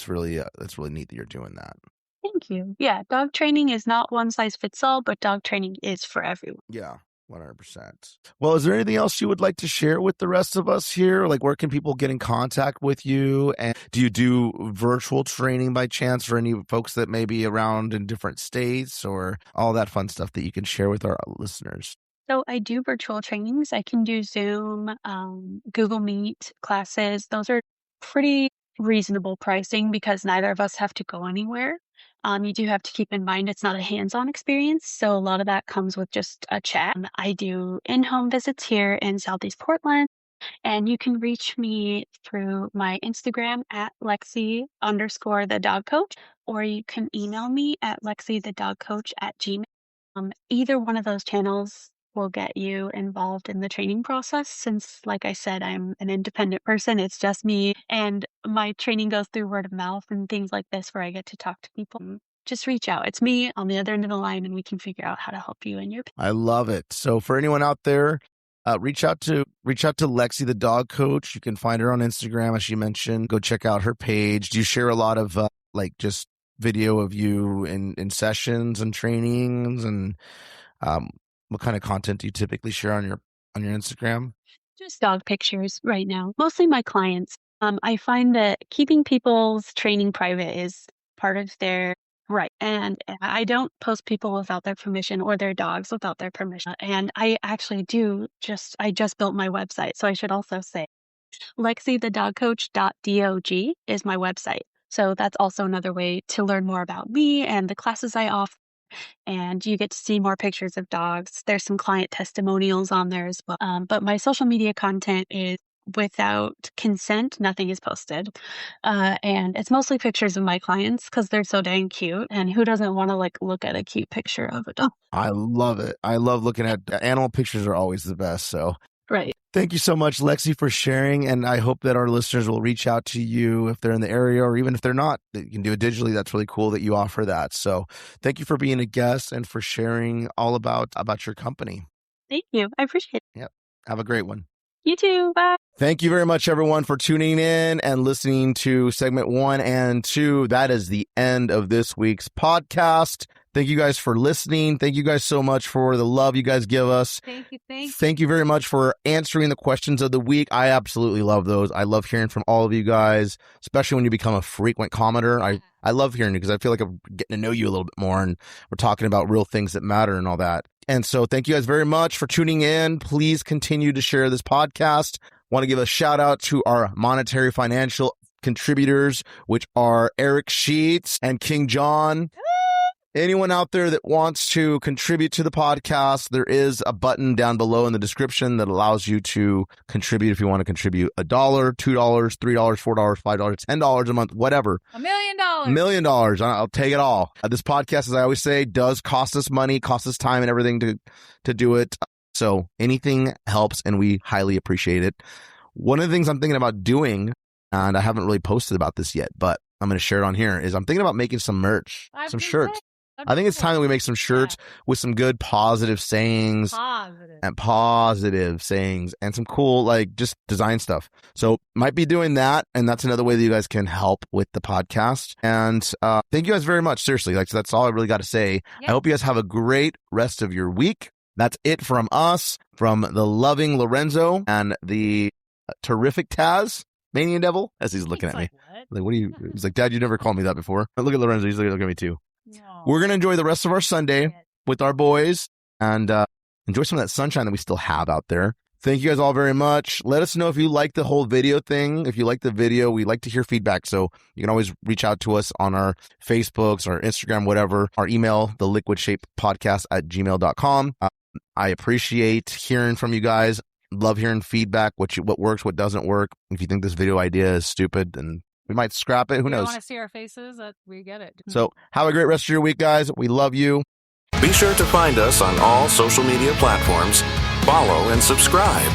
really neat that you're doing that. Thank you. Yeah, dog training is not one size fits all, but dog training is for everyone. Yeah, 100%. Well, is there anything else you would like to share with the rest of us here? Like, where can people get in contact with you? And do you do virtual training by chance for any folks that may be around in different states or all that fun stuff that you can share with our listeners? So I do virtual trainings. I can do Zoom, Google Meet classes. Those are pretty reasonable pricing because neither of us have to go anywhere. You do have to keep in mind it's not a hands-on experience, so a lot of that comes with just a chat. I do in-home visits here in Southeast Portland, and you can reach me through my Instagram at Lexi_the dog coach, or you can email me at LexiTheDogCoach@gmail. Either one of those channels will get you involved in the training process since, like I said, I'm an independent person. It's just me, and my training goes through word of mouth and things like this where I get to talk to people. Just reach out. It's me on the other end of the line, and we can figure out how to help you in your. I love it. So for anyone out there, reach out to Lexi the dog coach. You can find her on Instagram, as she mentioned. Go check out her page. Do you share a lot of like just video of you in sessions and trainings, and what kind of content do you typically share on your Instagram? Just dog pictures right now. Mostly my clients. I find that keeping people's training private is part of their right. And I don't post people without their permission or their dogs without their permission. And I actually I just built my website. So I should also say LexiTheDogCoach.dog is my website. So that's also another way to learn more about me and the classes I offer. And you get to see more pictures of dogs. There's some client testimonials on there as well. But my social media content is without consent, nothing is posted. And it's mostly pictures of my clients because they're so dang cute. And who doesn't want to like look at a cute picture of a dog? I love it. I love looking at animal pictures are always the best. So Right. thank you so much, Lexi, for sharing. And I hope that our listeners will reach out to you if they're in the area, or even if they're not, you can do it digitally. That's really cool that you offer that. So thank you for being a guest and for sharing all about your company. Thank you. I appreciate it. Yep. Have a great one. You too. Bye. Thank you very much, everyone, for tuning in and listening to segment 1 and 2. That is the end of this week's podcast. Thank you guys for listening. Thank you guys so much for the love you guys give us. Thank you. Thank you very much for answering the questions of the week. I absolutely love those. I love hearing from all of you guys, especially when you become a frequent commenter. I love hearing you because I feel like I'm getting to know you a little bit more, and we're talking about real things that matter and all that. And so thank you guys very much for tuning in. Please continue to share this podcast. Want to give a shout out to our monetary financial contributors, which are Eric Sheets and King John. Anyone out there that wants to contribute to the podcast, there is a button down below in the description that allows you to contribute if you want to contribute $1, $2, $3, $4, $5, $10 a month, whatever. $1 million. $1 million. I'll take it all. This podcast, as I always say, does cost us money, cost us time and everything to do it. So anything helps, and we highly appreciate it. One of the things I'm thinking about doing, and I haven't really posted about this yet, but I'm going to share it on here, is I'm thinking about making some merch, some shirts. I think it's time that we make some shirts with some good positive sayings and some cool, like, just design stuff. So might be doing that. And that's another way that you guys can help with the podcast. And thank you guys very much. Seriously, like, that's all I really got to say. Yep. I hope you guys have a great rest of your week. That's it from us, from the loving Lorenzo and the terrific Taz, Manian Devil, as he's looking at me. Like, what are you? He's like, Dad, you never called me that before. But look at Lorenzo. He's looking at me too. No. We're going to enjoy the rest of our Sunday with our boys and enjoy some of that sunshine that we still have out there. Thank you guys all very much. Let us know if you like the whole video thing. If you like the video, we like to hear feedback. So you can always reach out to us on our Facebooks, our Instagram, whatever. Our email, theliquidshapepodcast@gmail.com. I appreciate hearing from you guys. Love hearing feedback, what works, what doesn't work. If you think this video idea is stupid, then we might scrap it. Who knows? You want to see our faces? We get it. So have a great rest of your week, guys. We love you. Be sure to find us on all social media platforms, follow and subscribe.